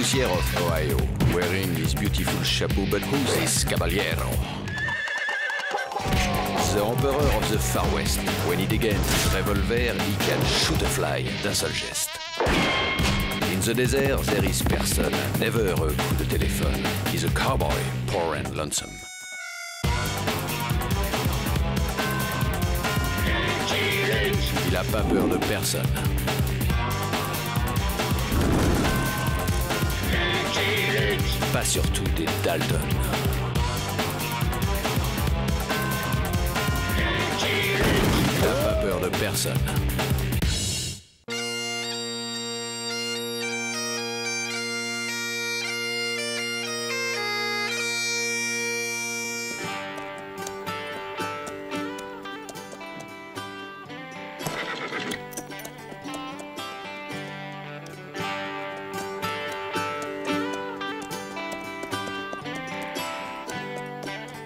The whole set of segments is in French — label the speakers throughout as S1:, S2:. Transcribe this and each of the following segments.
S1: poussière of Ohio, wearing his beautiful chapeau, but who's this caballero? The Emperor of the Far West. When he degains his revolver, he can shoot a fly d'un seul geste. In the desert, there is person, never a coup de téléphone. He's a cowboy, poor and lonesome. Il a pas peur de personne. Pas surtout des Dalton. Il a pas peur de personne.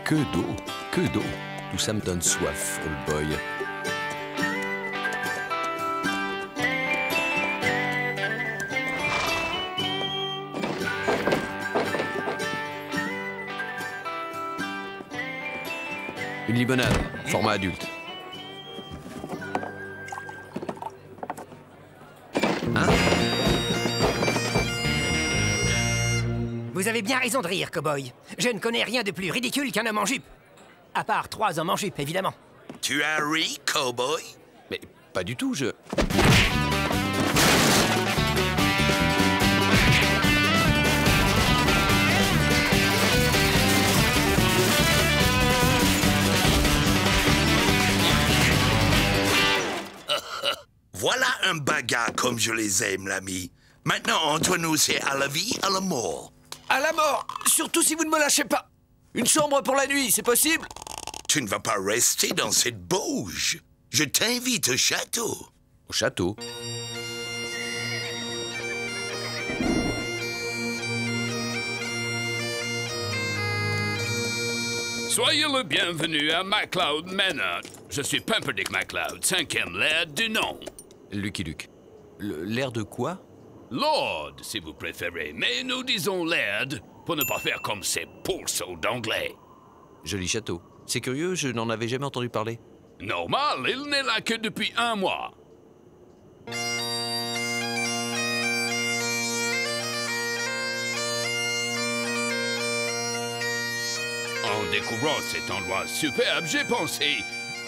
S1: Que d'eau, que d'eau. Tout ça me donne soif, old boy. Une limonade, format adulte. Hein?
S2: Vous avez bien raison de rire, cow-boy. Je ne connais rien de plus ridicule qu'un homme en jupe. À part 3 hommes en jupe, évidemment.
S3: Tu as ri, cowboy?
S1: Mais pas du tout, je...
S3: Voilà un bagarre comme je les aime, l'ami. Maintenant, entre nous, c'est à la vie, à la mort.
S4: À la mort, surtout si vous ne me lâchez pas. Une chambre pour la nuit, c'est possible?
S3: Tu ne vas pas rester dans cette bauge. Je t'invite au château.
S1: Au château?
S5: Soyez le bienvenu à MacLeod Manor. Je suis Pumperdick MacLeod, 5e laird du nom.
S1: Lucky Luke. L'air de quoi?
S5: Lord, si vous préférez, mais nous disons laird pour ne pas faire comme ces pourceaux d'anglais.
S1: Joli château. C'est curieux, je n'en avais jamais entendu parler.
S5: Normal, il n'est là que depuis 1 mois. En découvrant cet endroit superbe, j'ai pensé,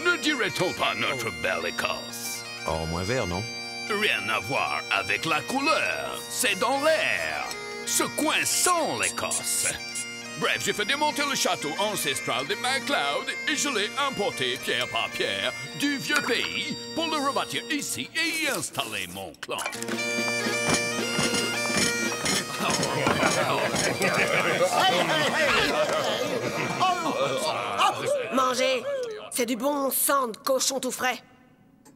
S5: ne dirait-on pas notre belle Écosse?
S1: Oh, moins vert, non?
S5: Rien à voir avec la couleur, c'est dans l'air. Ce coin sent l'Écosse. Bref, j'ai fait démonter le château ancestral de MacLeod et je l'ai importé pierre par pierre du vieux pays pour le rebâtir ici et y installer mon clan.
S6: Mangez! C'est du bon sang de cochon tout frais.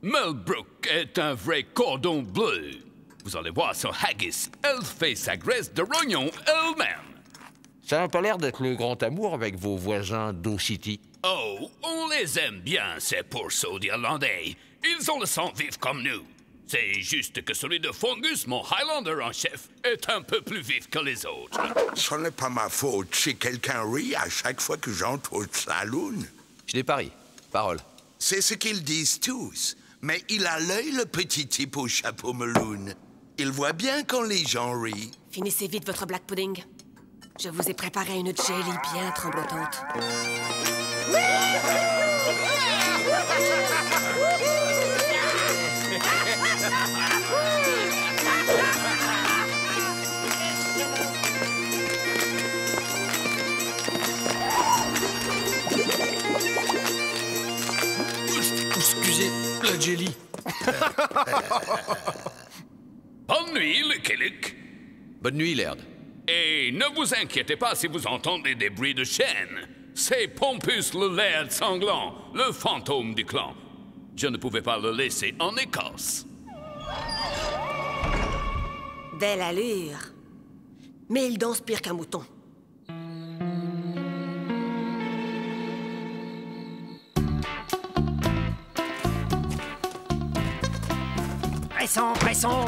S5: Melbrook est un vrai cordon bleu. Vous allez voir son haggis. Elle fait sa graisse de rognon elle-même.
S4: Ça n'a pas l'air d'être le grand amour avec vos voisins d'Ow City.
S5: Oh, on les aime bien, ces pourceaux d'Irlandais. Ils ont le sang vif comme nous. C'est juste que celui de Fungus, mon Highlander en chef, est un peu plus vif que les autres.
S3: Ce n'est pas ma faute si quelqu'un rit à chaque fois que j'entre au saloon.
S1: Je n'ai pas ri. Parole.
S3: C'est ce qu'ils disent tous. Mais il a l'œil, le petit type au chapeau meloun. Il voit bien quand les gens rient.
S6: Finissez vite votre black pudding. Je vous ai préparé une jelly bien tremblotante.
S4: Excusez, la jelly.
S5: Bonne nuit, Lucky Luke.
S1: Bonne nuit, Laird.
S5: Et ne vous inquiétez pas si vous entendez des bruits de chaîne. C'est Pompus le laird sanglant, le fantôme du clan. Je ne pouvais pas le laisser en Écosse.
S6: Belle allure. Mais il danse pire qu'un mouton.
S2: Pressons, pressons.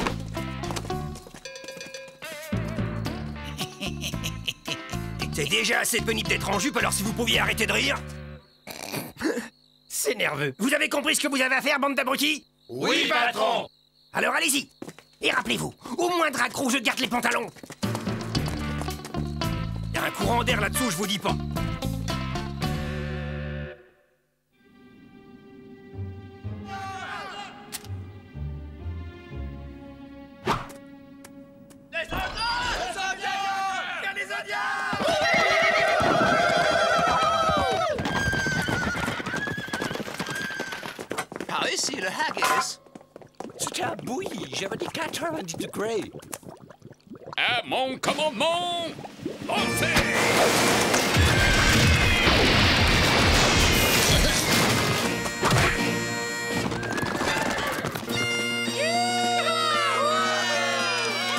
S2: C'est déjà assez pénible d'être en jupe, alors si vous pouviez arrêter de rire. C'est nerveux. Vous avez compris ce que vous avez à faire, bande d'abrutis?
S7: Oui, patron.
S2: Alors allez-y. Et rappelez-vous, au moindre accroc, je garde les pantalons. Il y a un courant d'air là-dessous, je vous dis pas.
S4: Par ici, le haggis. C'était à bouillie, j'avais dit 90 degrés.
S5: À mon commandement, lancez!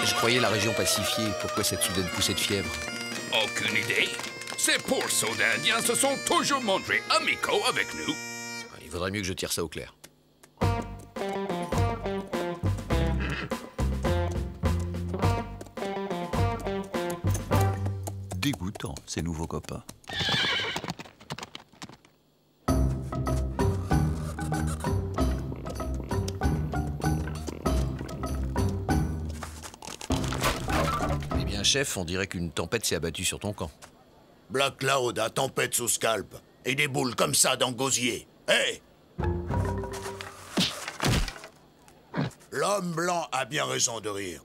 S1: Je croyais la région pacifiée. Pourquoi cette soudaine poussée de fièvre?
S5: Aucune idée. Ces pourceaux d'Indiens se sont toujours montrés amicaux avec nous.
S1: Il vaudrait mieux que je tire ça au clair.
S8: Dégoûtant, ces nouveaux copains.
S1: Eh bien, chef, on dirait qu'une tempête s'est abattue sur ton camp.
S7: Black Cloud a tempête sous scalp. Et des boules comme ça dans gosier. Hé! L'homme blanc a bien raison de rire.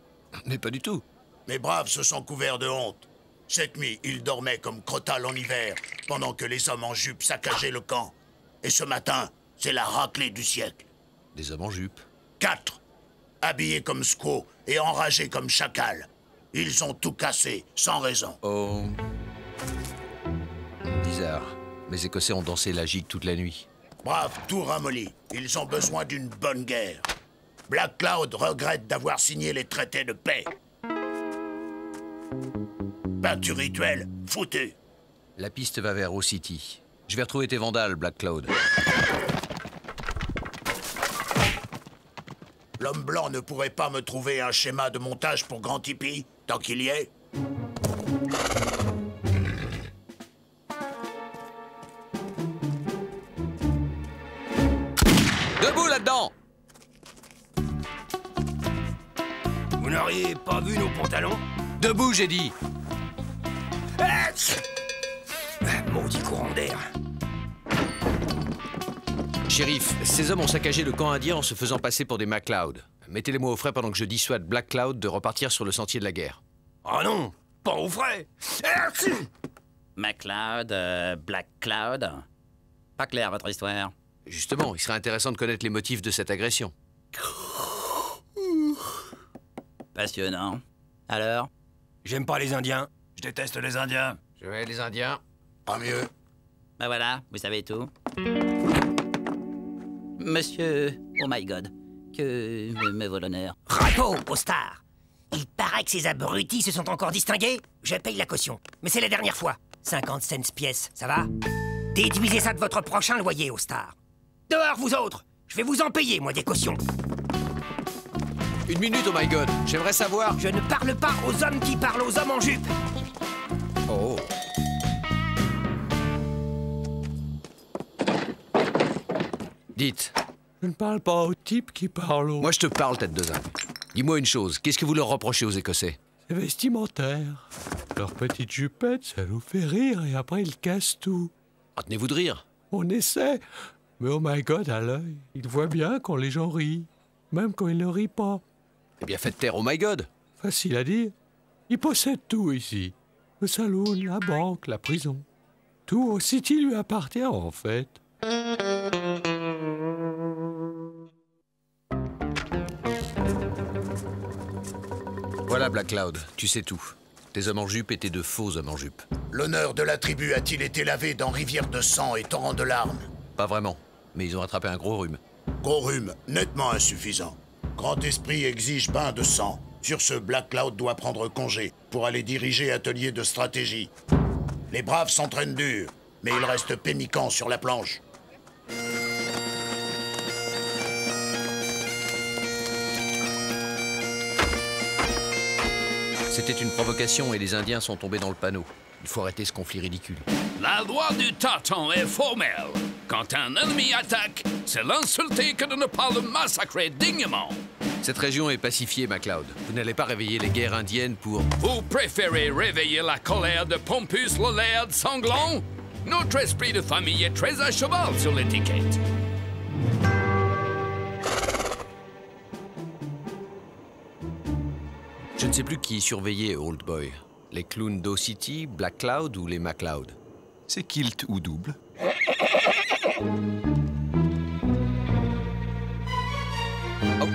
S1: Mais pas du tout.
S7: Mes braves se sont couverts de honte. Cette nuit, ils dormaient comme crotales en hiver, pendant que les hommes en jupe saccageaient le camp. Et ce matin, c'est la raclée du siècle.
S1: Des hommes en jupe.
S7: 4, habillés comme squaws et enragés comme chacals. Ils ont tout cassé, sans raison.
S1: Oh. Bizarre. Mes Écossais ont dansé la gigue toute la nuit.
S7: Brave, tout ramolli. Ils ont besoin d'une bonne guerre. Black Cloud regrette d'avoir signé les traités de paix. Peinture rituelle, foutu.
S1: La piste va vers O City. Je vais retrouver tes vandales, Black Cloud.
S7: L'homme blanc ne pourrait pas me trouver un schéma de montage pour Grand Tipi, tant qu'il y est.
S1: Debout là-dedans!
S2: Vous n'auriez pas vu nos pantalons?
S1: Debout, j'ai dit!
S2: Maudit courant d'air.
S1: Shérif, ces hommes ont saccagé le camp indien en se faisant passer pour des MacLeod. Mettez-les-moi au frais pendant que je dissuade Black Cloud de repartir sur le sentier de la guerre.
S2: Oh non, pas au frais.
S9: MacLeod, Black Cloud. Pas clair, votre histoire.
S1: Justement, il serait intéressant de connaître les motifs de cette agression.
S9: Passionnant. Alors?
S2: J'aime pas les Indiens.
S7: Je déteste les Indiens.
S1: Je vais les Indiens.
S7: Pas mieux.
S9: Ben voilà, vous savez tout. Monsieur, oh my god, que me vaut l'honneur.
S2: Rapo, au star. Il paraît que ces abrutis se sont encore distingués. Je paye la caution. Mais c'est la dernière fois. 50 cents pièce, ça va? Déduisez ça de votre prochain loyer, au star. Dehors, vous autres. Je vais vous en payer, moi, des cautions.
S1: Une minute, oh my god. J'aimerais savoir...
S2: Je ne parle pas aux hommes qui parlent aux hommes en jupe.
S1: Oh. Dites.
S10: Je ne parle pas aux types qui parlent aux...
S1: Moi, je te parle, tête de zinc. Dis-moi une chose. Qu'est-ce que vous leur reprochez aux Écossais?
S10: C'est vestimentaire. Leur petite jupette, ça nous fait rire et après ils cassent tout.
S1: Retenez-vous de rire.
S10: On essaie, mais oh my god, à l'œil, ils voient bien quand les gens rient, même quand ils ne rient pas.
S1: Eh bien, faites taire, oh my god.
S10: Facile à dire. Ils possèdent tout ici. Le saloon, la banque, la prison. Tout au City lui appartient, en fait.
S1: Voilà, Black Cloud, tu sais tout. Tes hommes en jupe étaient de faux hommes en jupe.
S7: L'honneur de la tribu a-t-il été lavé dans rivière de sang et torrent de larmes?
S1: Pas vraiment, mais ils ont attrapé un gros rhume.
S7: Gros rhume, nettement insuffisant. Grand esprit exige bain de sang. Sur ce, Black Cloud doit prendre congé pour aller diriger atelier de stratégie. Les braves s'entraînent dur, mais ils restent pémicants sur la planche.
S1: C'était une provocation et les Indiens sont tombés dans le panneau. Il faut arrêter ce conflit ridicule.
S5: La loi du tâton est formelle. Quand un ennemi attaque, c'est l'insulter que de ne pas le massacrer dignement.
S1: Cette région est pacifiée, MacLeod. Vous n'allez pas réveiller les guerres indiennes pour...
S5: Vous préférez réveiller la colère de Pompus le laird sanglant? Notre esprit de famille est très à cheval sur l'étiquette.
S1: Je ne sais plus qui surveillait Old Boy. Les clowns d'O City, Black Cloud ou les MacLeod?
S8: C'est kilt ou double.
S1: Oh oh.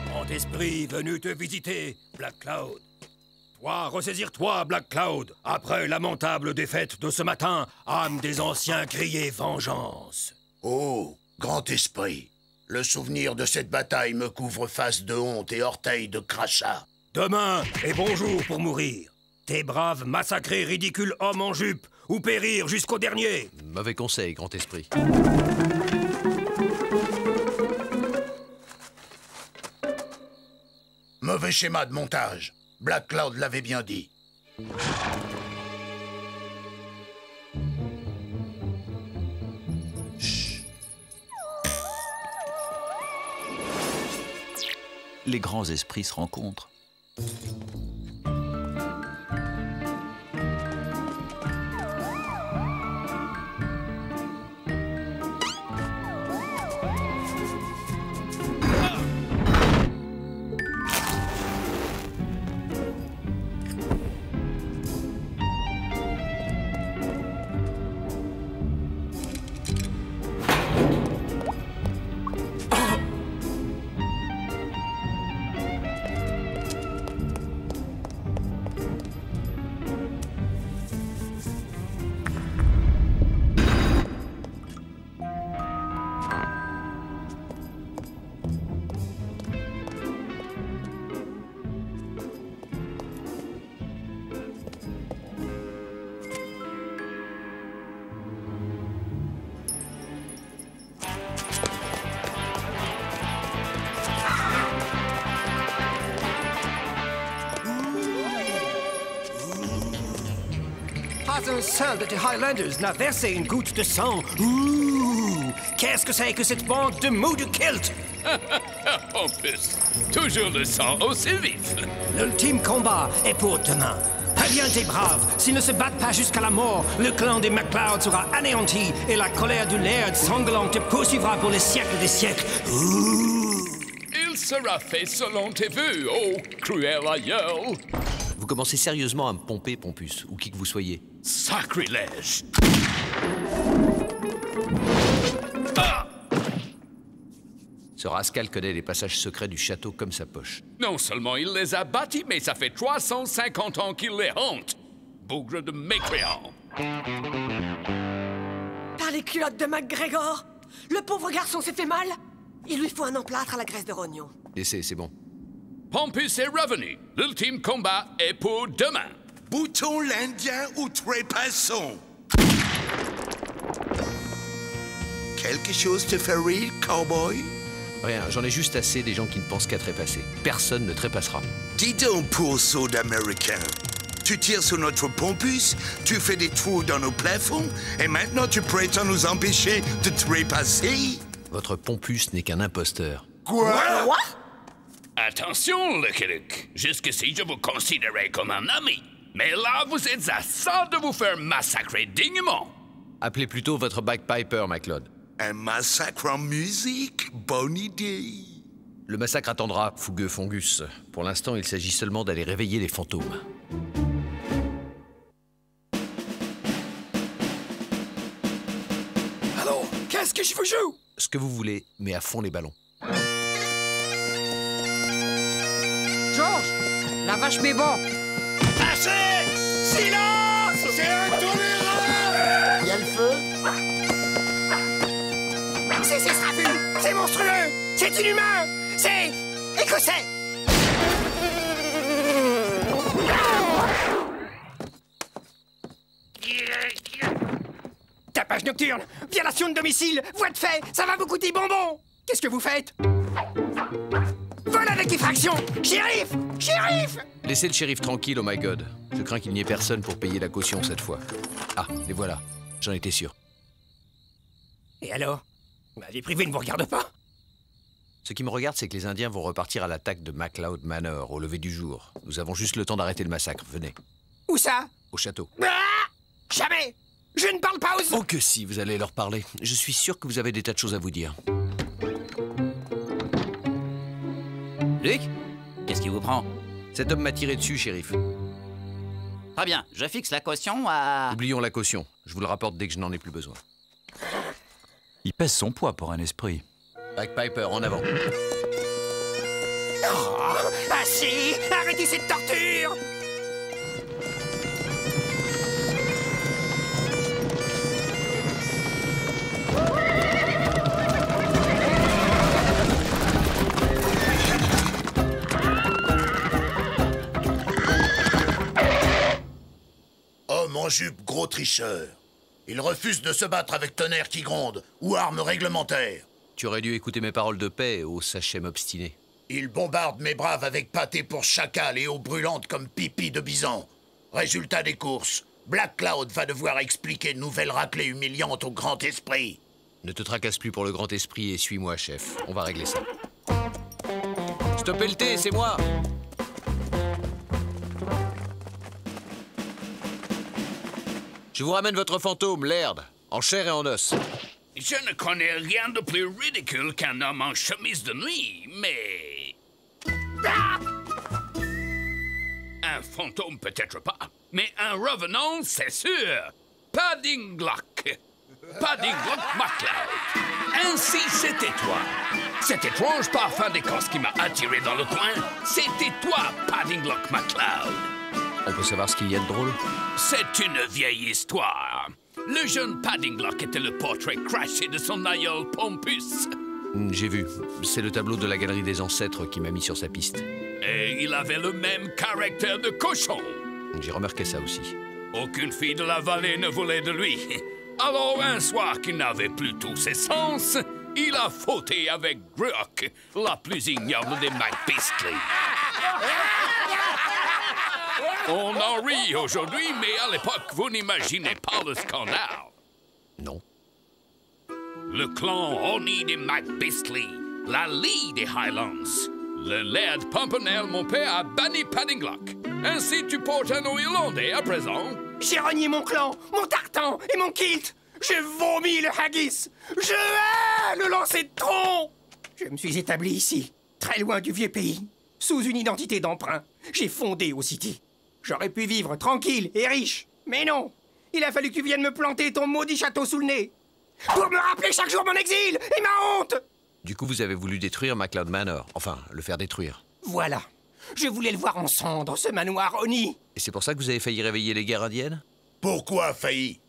S11: Grand esprit venu te visiter, Black Cloud. Toi, ressaisir-toi, Black Cloud. Après lamentable défaite de ce matin, âme des anciens criait vengeance.
S7: Oh, grand esprit, le souvenir de cette bataille me couvre face de honte et orteils de crachat.
S11: Demain est bon jour pour mourir. Tes braves massacrés ridicules hommes en jupe ou périr jusqu'au dernier.
S1: Mauvais conseil, grand esprit.
S7: Mauvais schéma de montage. Black Cloud l'avait bien dit.
S8: Chut. Les grands esprits se rencontrent.
S2: Pas un seul de tes Highlanders n'a versé une goutte de sang. Ouh! Qu'est-ce que c'est que cette bande de mous de kilt?
S5: En plus, toujours le sang aussi vif.
S2: L'ultime combat est pour demain. Préviens tes braves, s'ils ne se battent pas jusqu'à la mort, le clan des MacLeod sera anéanti et la colère du laird sanglant te poursuivra pour les siècles des siècles. Ouh!
S5: Il sera fait selon tes vœux, ô cruel aïeul.
S1: Vous commencez sérieusement à me pomper, Pompus, ou qui que vous soyez.
S5: Sacrilège.
S1: Ce rascal connaît les passages secrets du château comme sa poche.
S5: Non seulement il les a bâtis, mais ça fait 350 ans qu'il les hante. Bougre de mécréant.
S6: Par les culottes de MacGregor, le pauvre garçon s'est fait mal. Il lui faut un emplâtre à la graisse de rognon.
S1: Laissez, c'est bon.
S5: Pompus est revenu. L'ultime combat est pour demain.
S3: Bouton l'Indien ou trépassons? Quelque chose te fait rire, cowboy?
S1: Rien, j'en ai juste assez des gens qui ne pensent qu'à trépasser. Personne ne trépassera.
S3: Dis donc, pourceau d'Américain. Tu tires sur notre Pompus, tu fais des trous dans nos plafonds, et maintenant tu prétends nous empêcher de trépasser?
S1: Votre Pompus n'est qu'un imposteur.
S3: Quoi?
S5: Attention, Lucky Luke. Jusqu'ici, je vous considérais comme un ami. Mais là, vous êtes à ça de vous faire massacrer dignement.
S1: Appelez plutôt votre bagpiper, MacLeod.
S3: Un massacre en musique? Bonne idée.
S1: Le massacre attendra, fougueux Fongus. Pour l'instant, il s'agit seulement d'aller réveiller les fantômes.
S4: Alors, qu'est-ce que je vous joue?
S1: Ce que vous voulez, mais à fond les ballons.
S12: Georges, la vache m'est bon.
S11: Assez! Silence! C'est intolérable!
S7: Il y a le feu?
S2: C'est Sravu! C'est monstrueux! C'est inhumain! C'est écossais! Tapage nocturne, violation de domicile, voie de fait, ça va vous coûter bonbon. Qu'est-ce que vous faites? Vol avec effraction! Shérif! Shérif!
S1: Laissez le shérif tranquille, oh my god. Je crains qu'il n'y ait personne pour payer la caution cette fois. Ah, les voilà. J'en étais sûr.
S2: Et alors? Ma vie privée ne vous regarde pas?
S1: Ce qui me regarde, c'est que les Indiens vont repartir à l'attaque de MacLeod Manor au lever du jour. Nous avons juste le temps d'arrêter le massacre. Venez.
S2: Où ça?
S1: Au château.
S2: Ah! Jamais! Je ne parle pas aux...
S1: Oh que si, vous allez leur parler. Je suis sûr que vous avez des tas de choses à vous dire.
S9: Luc? Qu'est-ce qui vous prend?
S1: Cet homme m'a tiré dessus, shérif.
S9: Très bien, je fixe la caution à...
S1: Oublions la caution. Je vous le rapporte dès que je n'en ai plus besoin.
S8: Il pèse son poids pour un esprit.
S1: Bagpiper, en avant.
S2: Oh, assez! Arrêtez cette torture!
S7: Homme en jupe, gros tricheur. Il refuse de se battre avec tonnerre qui gronde ou armes réglementaires.
S1: Tu aurais dû écouter mes paroles de paix, ô sachem obstiné.
S7: Il bombarde mes braves avec pâté pour chacal et eau brûlante comme pipi de bison. Résultat des courses, Black Cloud va devoir expliquer une nouvelle raclée humiliante au Grand Esprit.
S1: Ne te tracasse plus pour le Grand Esprit et suis-moi, chef. On va régler ça. Stoppez le thé, c'est moi! Je vous ramène votre fantôme, Laird, en chair et en os.
S5: Je ne connais rien de plus ridicule qu'un homme en chemise de nuit, mais... Ah! Un fantôme peut-être pas, mais un revenant, c'est sûr. Paddinglock. Paddinglock MacLeod. Ainsi, c'était toi. Cet étrange parfum d'Écosse qui m'a attiré dans le coin, c'était toi, Paddinglock MacLeod.
S1: On peut savoir ce qu'il y a de drôle?
S5: C'est une vieille histoire. Le jeune Paddinglock était le portrait crashé de son aïeul Pompus.
S1: J'ai vu. C'est le tableau de la galerie des ancêtres qui m'a mis sur sa piste.
S5: Et il avait le même caractère de cochon.
S1: J'ai remarqué ça aussi.
S5: Aucune fille de la vallée ne voulait de lui. Alors, un soir qu'il n'avait plus tous ses sens, il a fauté avec Gruoch, la plus ignoble des McBeastly. On en rit aujourd'hui, mais à l'époque, vous n'imaginez pas le scandale.
S1: Non.
S5: Le clan Oni des McBeastly, la Lee des Highlands, le Laird Pimpernel, mon père, a banni Paddinglock. Ainsi, tu portes un nom irlandais à présent.
S2: J'ai renié mon clan, mon tartan et mon kilt. J'ai vomi le haggis. Je hais le lancer de tronc. Je me suis établi ici, très loin du vieux pays, sous une identité d'emprunt. J'ai fondé au City. J'aurais pu vivre tranquille et riche, mais non. Il a fallu que tu viennes me planter ton maudit château sous le nez pour me rappeler chaque jour mon exil et ma honte.
S1: Du coup, vous avez voulu détruire MacLeod Manor. Enfin, le faire détruire.
S2: Voilà. Je voulais le voir en cendres, ce manoir Oni.
S1: Et c'est pour ça que vous avez failli réveiller les guerres indiennes?
S7: Pourquoi failli?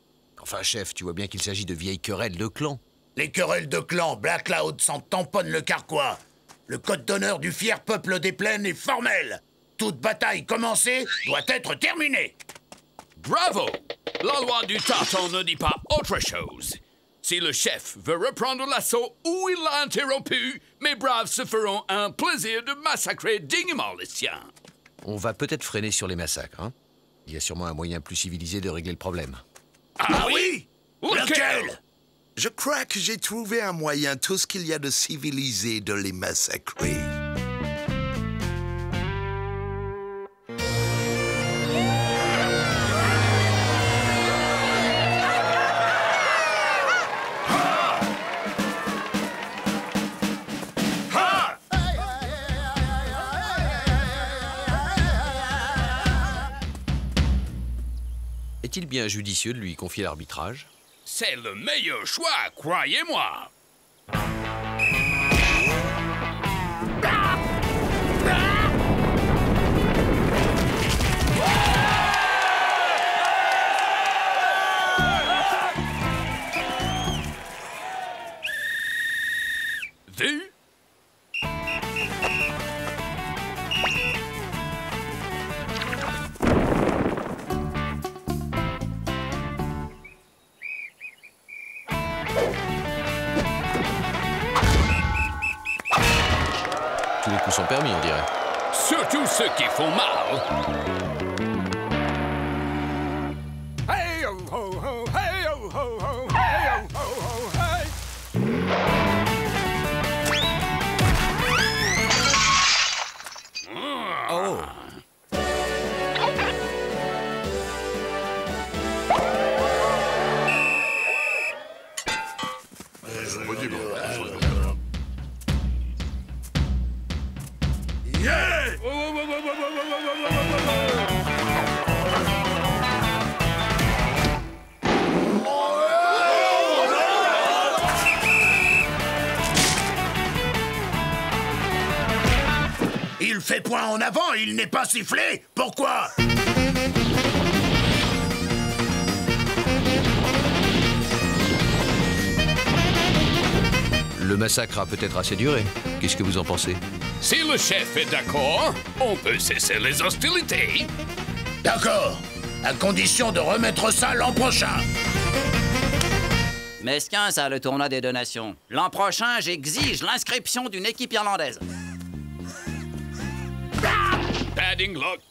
S1: Enfin, chef, tu vois bien qu'il s'agit de vieilles querelles de clans.
S7: Les querelles de clans, Black Cloud s'en tamponne le carquois. Le code d'honneur du fier peuple des plaines est formel. Toute bataille commencée doit être terminée.
S5: Bravo! La loi du tartan ne dit pas autre chose. Si le chef veut reprendre l'assaut où il l'a interrompu, mes braves se feront un plaisir de massacrer dignement les siens.
S1: On va peut-être freiner sur les massacres, hein? Il y a sûrement un moyen plus civilisé de régler le problème.
S5: Ah oui? Lequel?
S3: Je crois que j'ai trouvé un moyen, tout ce qu'il y a de civilisé, de les massacrer.
S1: Est-il bien judicieux de lui confier l'arbitrage?
S5: C'est le meilleur choix, croyez-moi. Vu?
S8: tous son permis, on dirait.
S5: Surtout ceux qui font mal.
S11: Hey ho ho ho, hey ho ho ho, hey ho ho ho, hey.
S8: Oh.
S7: Il fait point en avant et il n'est pas sifflé. Pourquoi?
S1: Le massacre a peut-être assez duré. Qu'est-ce que vous en pensez?
S5: Si le chef est d'accord, on peut cesser les hostilités.
S7: D'accord, à condition de remettre ça l'an prochain.
S9: Mesquin, ça, le tournoi des donations. L'an prochain, j'exige l'inscription d'une équipe irlandaise.
S5: Paddinglock,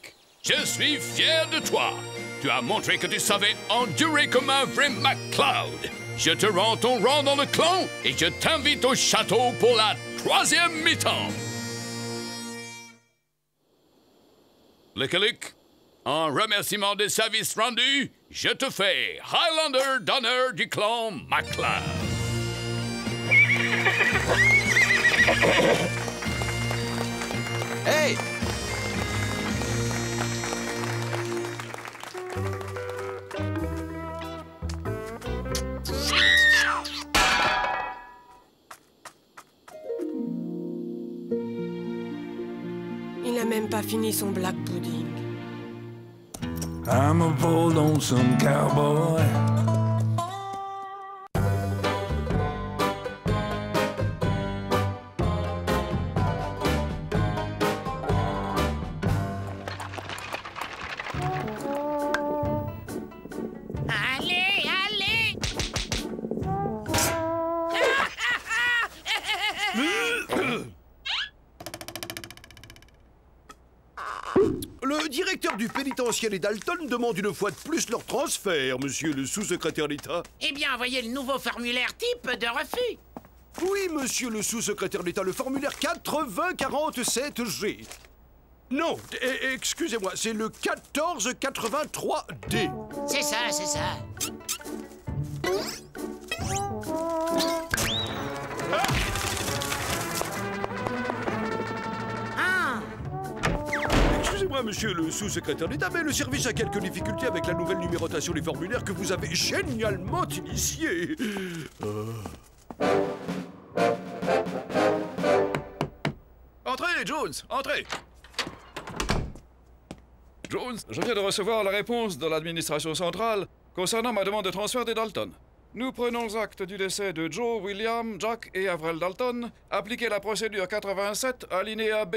S5: je suis fier de toi. Tu as montré que tu savais endurer comme un vrai MacLeod. Je te rends ton rang dans le clan et je t'invite au château pour la 3e mi-temps. Lickalick, en remerciement des services rendus, je te fais Highlander d'honneur du clan MacLeod.
S8: Hey!
S6: Il n'a même pas fini son black pudding.
S13: I'm a bold lonesome cowboy.
S14: Allez, allez!
S15: Le directeur du pénitentiaire et Dalton demande une fois de plus leur transfert, monsieur le sous-secrétaire d'État.
S14: Eh bien, envoyez le nouveau formulaire type de refus.
S15: Oui, monsieur le sous-secrétaire d'État, le formulaire 8047G. Non, excusez-moi, c'est le 1483D.
S14: C'est ça, c'est ça.
S15: Excusez-moi, monsieur le sous-secrétaire d'État, mais le service a quelques difficultés avec la nouvelle numérotation des formulaires que vous avez génialement initiée.
S16: Entrez, Jones, entrez. Jones, je viens de recevoir la réponse de l'administration centrale concernant ma demande de transfert des Dalton. Nous prenons acte du décès de Joe, William, Jack et Avril Dalton. Appliquez la procédure 87, alinéa B.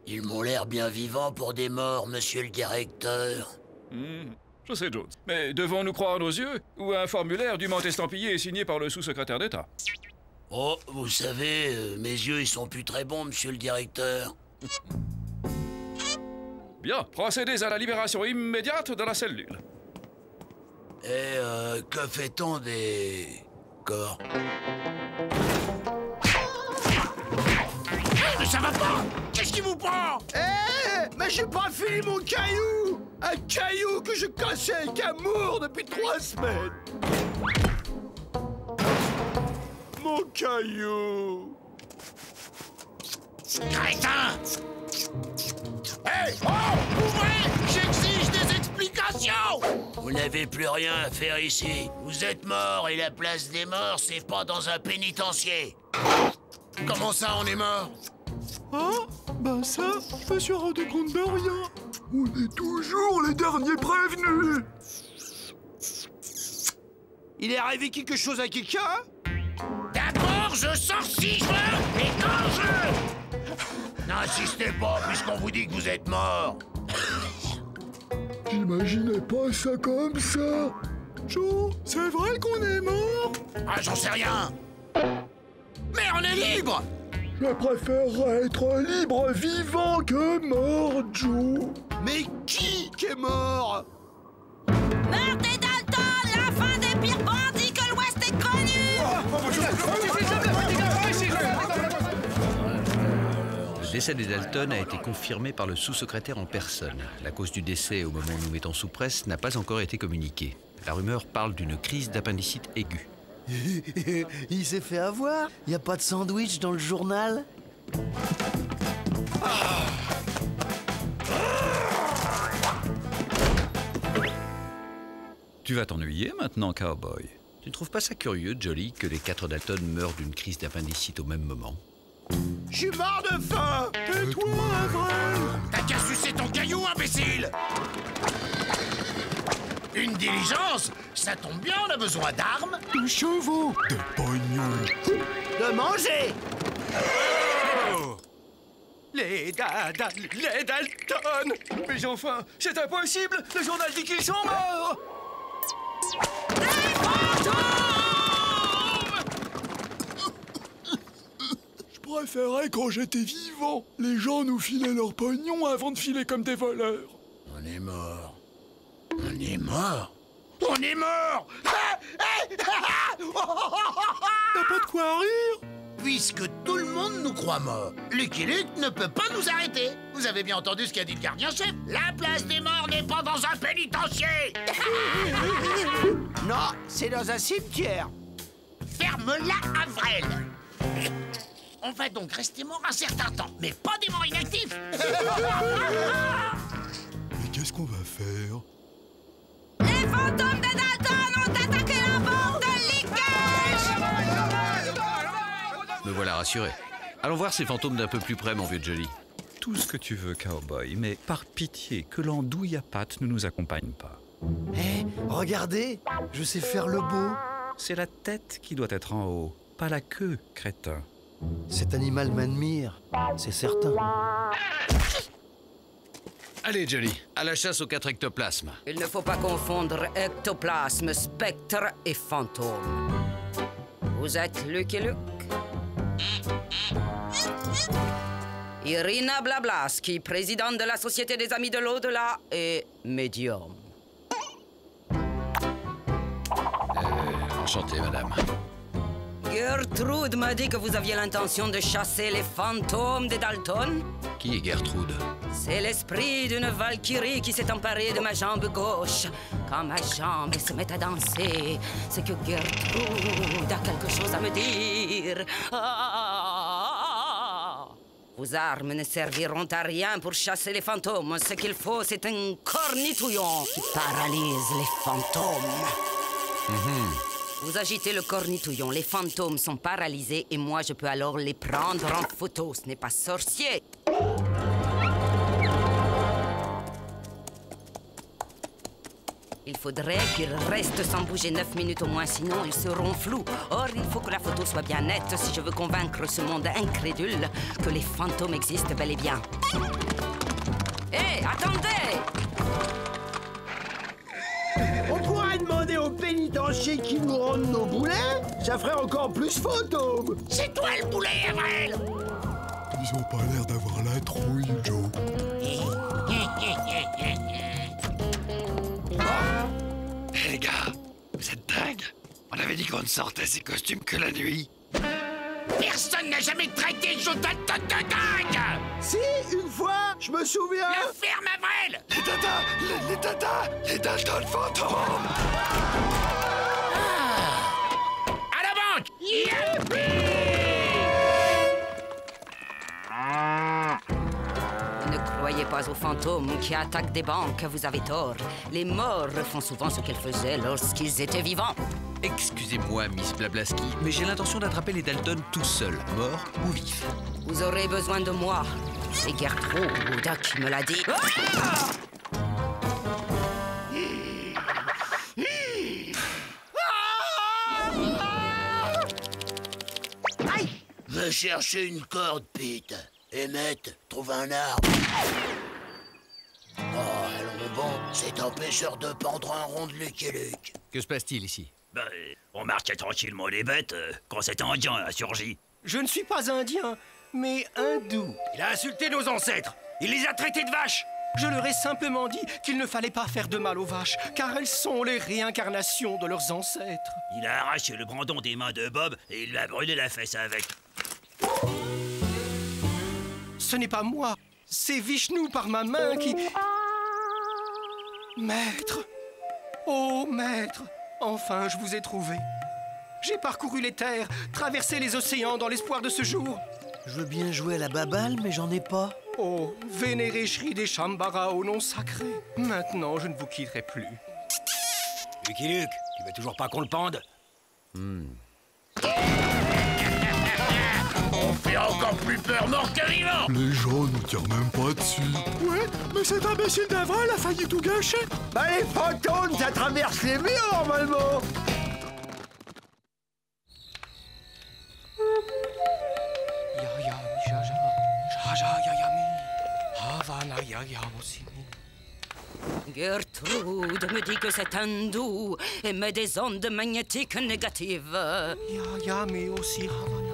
S17: Ils m'ont l'air bien vivants pour des morts, monsieur le directeur.
S16: Je sais, Jones. Mais devons-nous croire nos yeux ou un formulaire dûment estampillé et signé par le sous-secrétaire d'État?
S17: Oh, vous savez, mes yeux, ils sont plus très bons, monsieur le directeur.
S16: Bien, procédez à la libération immédiate de la cellule.
S17: Et que fait-on des corps?
S14: Mais ça va pas! Qu'est-ce qui vous prend?
S15: Mais j'ai pas fini mon caillou! Un caillou que je cassais avec amour depuis 3 semaines! Mon caillou!
S14: Crétin! Hey! Oh! Ouvrez! J'exige des explications!
S17: Vous n'avez plus rien à faire ici. Vous êtes mort et la place des morts, c'est pas dans un pénitencier.
S14: Comment ça, on est mort?
S15: Ah, ben ça, je me suis rendu compte de rien. On est toujours les derniers prévenus. Il est arrivé quelque chose à quelqu'un?
S14: D'abord, je sors si je veux, et quand je...
S17: N'insistez pas, puisqu'on vous dit que vous êtes mort.
S15: J'imaginais pas ça comme ça. Joe, c'est vrai qu'on est mort?
S17: Ah, j'en sais rien. Mais on est libre.
S15: Je préférerais être libre vivant que mort, Joe.
S17: Mais qui est mort?
S18: Meurtre des Dalton, la fin des pires bandits que l'Ouest ait connus.
S1: Le décès des Dalton a été confirmé par le sous-secrétaire en personne. La cause du décès au moment où nous mettons sous presse n'a pas encore été communiquée. La rumeur parle d'une crise d'appendicite aiguë.
S19: Il s'est fait avoir? Y a pas de sandwich dans le journal?
S8: Tu vas t'ennuyer maintenant, cowboy.
S1: Tu ne trouves pas ça curieux, Jolly, que les 4 Dalton meurent d'une crise d'appendicite au même moment?
S17: Je suis mort de faim.
S15: Et toi, Avril?
S17: T'as qu'à sucer ton caillou, imbécile. Une diligence? Ça tombe bien, on a besoin d'armes.
S15: De chevaux. De pognon.
S17: De manger.
S4: Les Dalton. Mais enfin, c'est impossible. Le journal dit qu'ils sont morts.
S15: Je préférais quand j'étais vivant. Les gens nous filaient leur pognon avant de filer comme des voleurs.
S17: On est mort. On est mort. On est mort.
S15: T'as pas de quoi rire?
S17: Puisque tout le monde nous croit morts, Lucky Luke ne peut pas nous arrêter. Vous avez bien entendu ce qu'a dit le gardien-chef? La place des morts n'est pas dans un pénitencier.
S19: Non, c'est dans un cimetière.
S17: Ferme-la, Avril. On va donc rester mort un certain temps, mais pas des morts inactifs.
S15: Mais qu'est-ce qu'on va faire?
S18: Les fantômes de Dalton ont attaqué la banque de Lickage.
S1: Me voilà rassuré. Allons voir ces fantômes d'un peu plus près, mon vieux Jolly.
S8: Tout ce que tu veux, cowboy, mais par pitié, que l'andouille à pattes ne nous accompagne pas.
S19: Hé, regardez, je sais faire le beau.
S8: C'est la tête qui doit être en haut, pas la queue, crétin.
S19: Cet animal m'admire, c'est certain.
S1: Allez, Jolly, à la chasse aux 4 ectoplasmes.
S12: Il ne faut pas confondre ectoplasme, spectre et fantôme. Vous êtes Lucky Luke? Irina Blablaski, présidente de la Société des Amis de l'Au-delà et médium.
S1: Enchanté, madame.
S12: Gertrude m'a dit que vous aviez l'intention de chasser les fantômes des Dalton.
S1: Qui est Gertrude?
S12: C'est l'esprit d'une Valkyrie qui s'est emparée de ma jambe gauche. Quand ma jambe se met à danser, c'est que Gertrude a quelque chose à me dire. Vos armes ne serviront à rien pour chasser les fantômes. Ce qu'il faut, c'est un cornitouillon qui paralyse les fantômes. Vous agitez le cornitouillon, les fantômes sont paralysés et moi je peux alors les prendre en photo. Ce n'est pas sorcier. Il faudrait qu'ils restent sans bouger 9 minutes au moins, sinon ils seront flous. Or, il faut que la photo soit bien nette si je veux convaincre ce monde incrédule que les fantômes existent bel et bien. Hé, attendez!
S19: On pourrait demander au pénitencier qui nous rende nos boulets. Ça ferait encore plus fantôme.
S17: C'est toi le boulet, Avril.
S15: Ils ont pas l'air d'avoir la trouille, Joe.
S4: Les gars, vous êtes dingues. On avait dit qu'on ne sortait ces costumes que la nuit.
S17: Personne n'a jamais traité Joe Dalton de dingue.
S19: Si, une fois, je me souviens.
S17: La ferme, Avril.
S4: Les tatas, les Dalton fantômes.
S17: À la banque.
S12: Ne croyez pas aux fantômes qui attaquent des banques, vous avez tort. Les morts font souvent ce qu'ils faisaient lorsqu'ils étaient vivants.
S1: Excusez-moi, Miss Blablaski, mais j'ai l'intention d'attraper les Dalton tout seul, morts ou vifs.
S12: Vous aurez besoin de moi. C'est Gertrude qui me l'a dit.
S17: Va chercher une corde, Pete. Emmett, trouve un arbre. Oh, elles bon, cet empêcheur de pendre un rond de Lucky Luke.
S20: Que se passe-t-il ici?
S21: On marchait tranquillement les bêtes quand cet Indien a surgi.
S11: Je ne suis pas indien, mais hindou. Il a insulté nos ancêtres. Il les a traités de vaches. Je leur ai simplement dit qu'il ne fallait pas faire de mal aux vaches, car elles sont les réincarnations de leurs ancêtres.
S21: Il a arraché le brandon des mains de Bob et il lui a brûlé la fesse avec.
S11: Ce n'est pas moi, c'est Vishnu par ma main qui... Maître! Oh, maître! Enfin, je vous ai trouvé. J'ai parcouru les terres, traversé les océans dans l'espoir de ce jour.
S19: Je veux bien jouer à la baballe, mais j'en ai pas.
S11: Oh, vénéré Shri des Shambhara au nom sacré. Maintenant, je ne vous quitterai plus.
S21: Lucky Luke, tu veux toujours pas qu'on le pende?
S14: On fait encore plus peur mort que vivant.
S22: Les gens nous tirent même pas dessus.
S15: Ouais, mais cet imbécile d'Avril a failli tout gâcher.
S19: Bah les fantômes, ça traverse les murs normalement.
S12: Gertrude me dit que c'est hindou émet des ondes magnétiques négatives.
S11: Mais aussi Havana.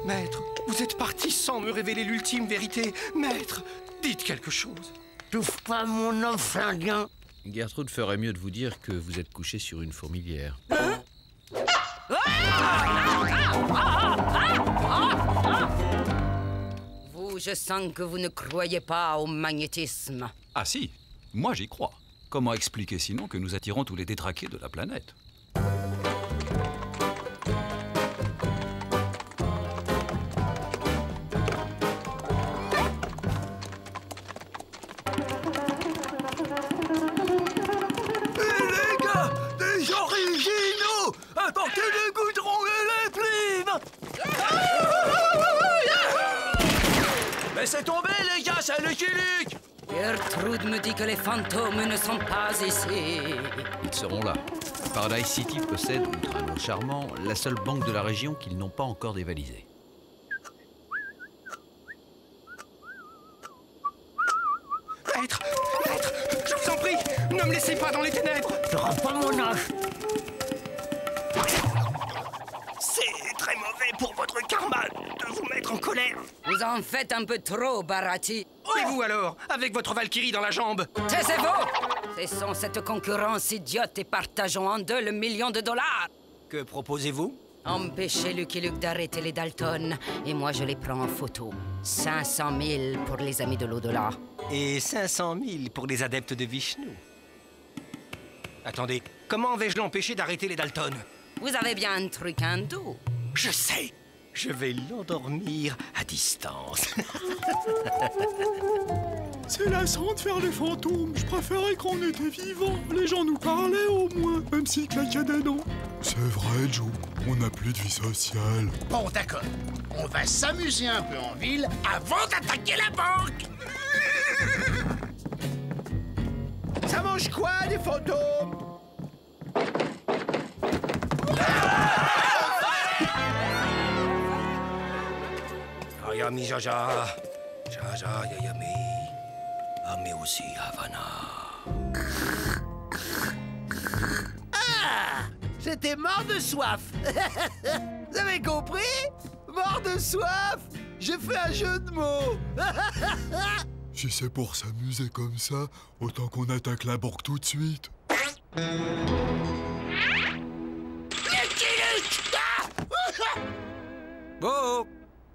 S11: Maître, vous êtes parti sans me révéler l'ultime vérité. Maître, dites quelque chose.
S17: Touche pas mon œuf indien.
S20: Gertrude ferait mieux de vous dire que vous êtes couché sur une fourmilière.
S12: Vous, je sens que vous ne croyez pas au magnétisme.
S8: Ah si, moi j'y crois. Comment expliquer sinon que nous attirons tous les détraqués de la planète?
S15: Apportez le goudron et les plumes. Laissez tomber les gars, c'est Lucky Luke.
S12: Gertrude me dit que les fantômes ne sont pas ici.
S20: Ils seront là. Paradise City possède, outre un lot charmant, la seule banque de la région qu'ils n'ont pas encore dévalisée.
S11: Maître, je vous en prie, ne me laissez pas dans les ténèbres.
S17: Je rends pas mon âge.
S11: C'est très mauvais pour votre karma de vous mettre en colère.
S12: Vous en faites un peu trop, Barati.
S11: Et vous alors, avec votre Valkyrie dans la jambe?
S12: Taisez-vous! Cessons cette concurrence idiote et partageons en deux le $1 million.
S11: Que proposez-vous?
S12: Empêchez Lucky Luke d'arrêter les Dalton, et moi je les prends en photo. 500 000 pour les amis de l'au-delà.
S11: Et 500 000 pour les adeptes de Vishnu. Attendez, comment vais-je l'empêcher d'arrêter les Dalton?
S12: Vous avez bien un truc hindou.
S11: Je sais. Je vais l'endormir à distance.
S15: C'est lassant de faire les fantômes. Je préférais qu'on était vivants. Les gens nous parlaient au moins, même s'ils claquaient des dents.
S22: C'est vrai, Joe. On n'a plus de vie sociale.
S17: Bon, d'accord. On va s'amuser un peu en ville avant d'attaquer la banque.
S19: Ça mange quoi, les fantômes?
S11: Yami Jaja, Jaja Yayami, Ami aussi Havana.
S19: Ah! J'étais mort de soif. Vous avez compris? Mort de soif. J'ai fait un jeu de mots.
S22: Si c'est pour s'amuser comme ça, autant qu'on attaque la banque tout de suite.
S20: Oh,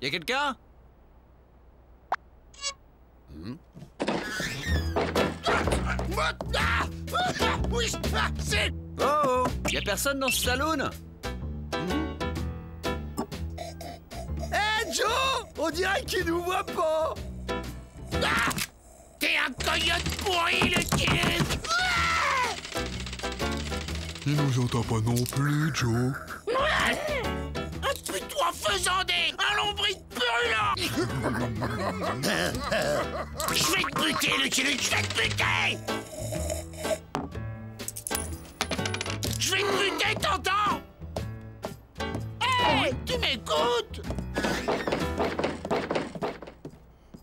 S20: y a quelqu'un? Oh, y a personne dans ce saloon?
S19: Hé, Joe! On dirait qu'il nous voit pas.
S14: T'es un coyote pourri, Lucky Luke.
S22: Il nous entend pas non plus, Joe.
S14: Un putois faisandé, un lombric brûlant. Je vais te buter, Lucky Luke, je vais te buter. Je vais te buter, t'entends? Hé, tu m'écoutes?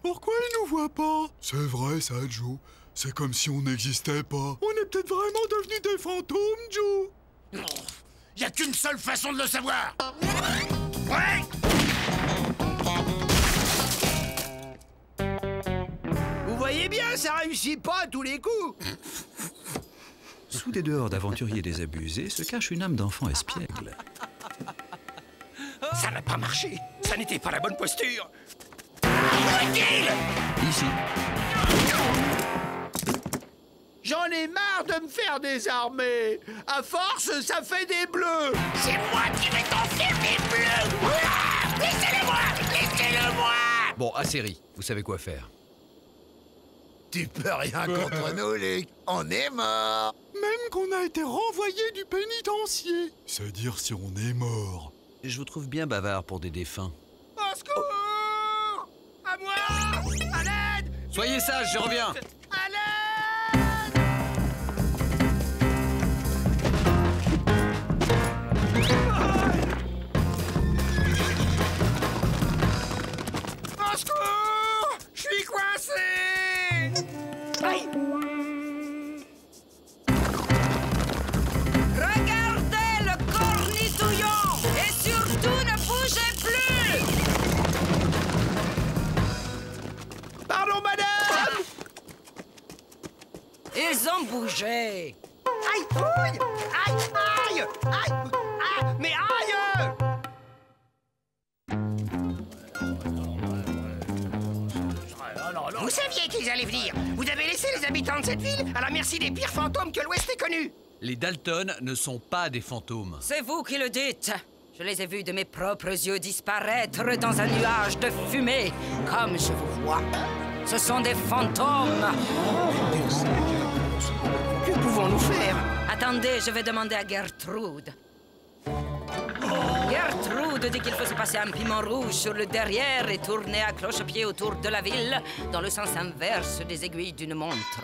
S22: Pourquoi il nous voit pas? C'est vrai ça, Joe. C'est comme si on n'existait pas. On est peut-être vraiment devenus des fantômes, Joe.
S17: Y a qu'une seule façon de le savoir. Ouais.
S19: Vous voyez bien, ça réussit pas à tous les coups.
S8: Sous des dehors d'aventuriers désabusés se cache une âme d'enfant espiègle.
S11: Ça n'a pas marché. Ça n'était pas la bonne posture.
S8: Ici.
S19: J'en ai marre de me faire désarmer. À force, ça fait des bleus.
S14: C'est moi qui vais t'en faire des bleus. Laissez-le-moi. Laissez-le-moi.
S20: Bon, assez ri. Vous savez quoi faire.
S17: Tu peux rien contre nous, Luc. On est mort.
S22: Même qu'on a été renvoyé du pénitencier. C'est dire si on est mort.
S20: Je vous trouve bien bavard pour des défunts.
S19: Au secours! À moi! À l'aide!
S20: Soyez sages, je reviens.
S19: À l'aide! Au secours! Je suis coincé! Aïe!
S18: Regardez le cornitouillon! Et surtout ne bougez plus!
S19: Pardon, madame!
S12: Ils ont bougé.
S19: Aïe! Aïe! Aïe! Aïe! Aïe! Ah, mais aïe!
S14: Vous saviez qu'ils allaient venir. Vous avez laissé les habitants de cette ville à la merci des pires fantômes que l'Ouest ait connus.
S20: Les Dalton ne sont pas des fantômes.
S12: C'est vous qui le dites. Je les ai vus de mes propres yeux disparaître dans un nuage de fumée, comme je vous vois. Ce sont des fantômes.
S14: Que pouvons-nous faire?
S12: Attendez, je vais demander à Gertrude. Gertrude dit qu'il faut se passer un piment rouge sur le derrière et tourner à cloche-pied autour de la ville, dans le sens inverse des aiguilles d'une montre.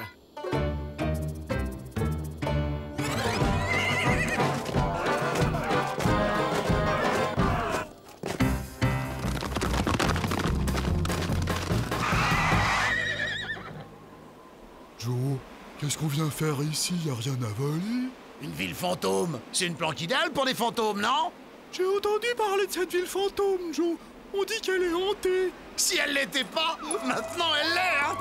S22: Joe, qu'est-ce qu'on vient faire ici? Y a rien à voler?
S17: Une ville fantôme, c'est une planque idéale pour des fantômes, non?
S22: J'ai entendu parler de cette ville fantôme, Joe. On dit qu'elle est hantée.
S17: Si elle l'était pas, maintenant elle l'est, hein.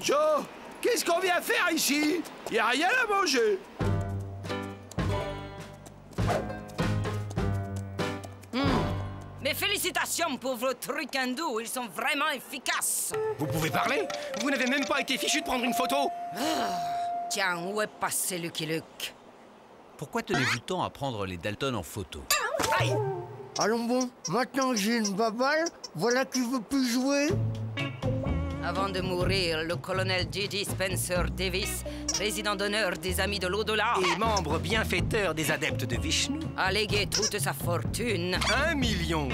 S19: Joe, qu'est-ce qu'on vient faire ici? Y a rien à manger.
S12: Mes félicitations pour vos trucs hindous, ils sont vraiment efficaces.
S11: Vous pouvez parler? Vous n'avez même pas été fichu de prendre une photo.
S12: Tiens, où est passé Lucky Luke?
S20: Pourquoi tenez-vous tant à prendre les Dalton en photo?
S19: Aïe!
S2: Allons bon, maintenant que j'ai une baballe, voilà qui veut plus jouer.
S12: Avant de mourir, le colonel J.D. Spencer Davis, président d'honneur des Amis de l'Au-delà
S11: Et membre bienfaiteur des adeptes de Vishnu,
S12: a légué toute sa fortune
S11: $1 million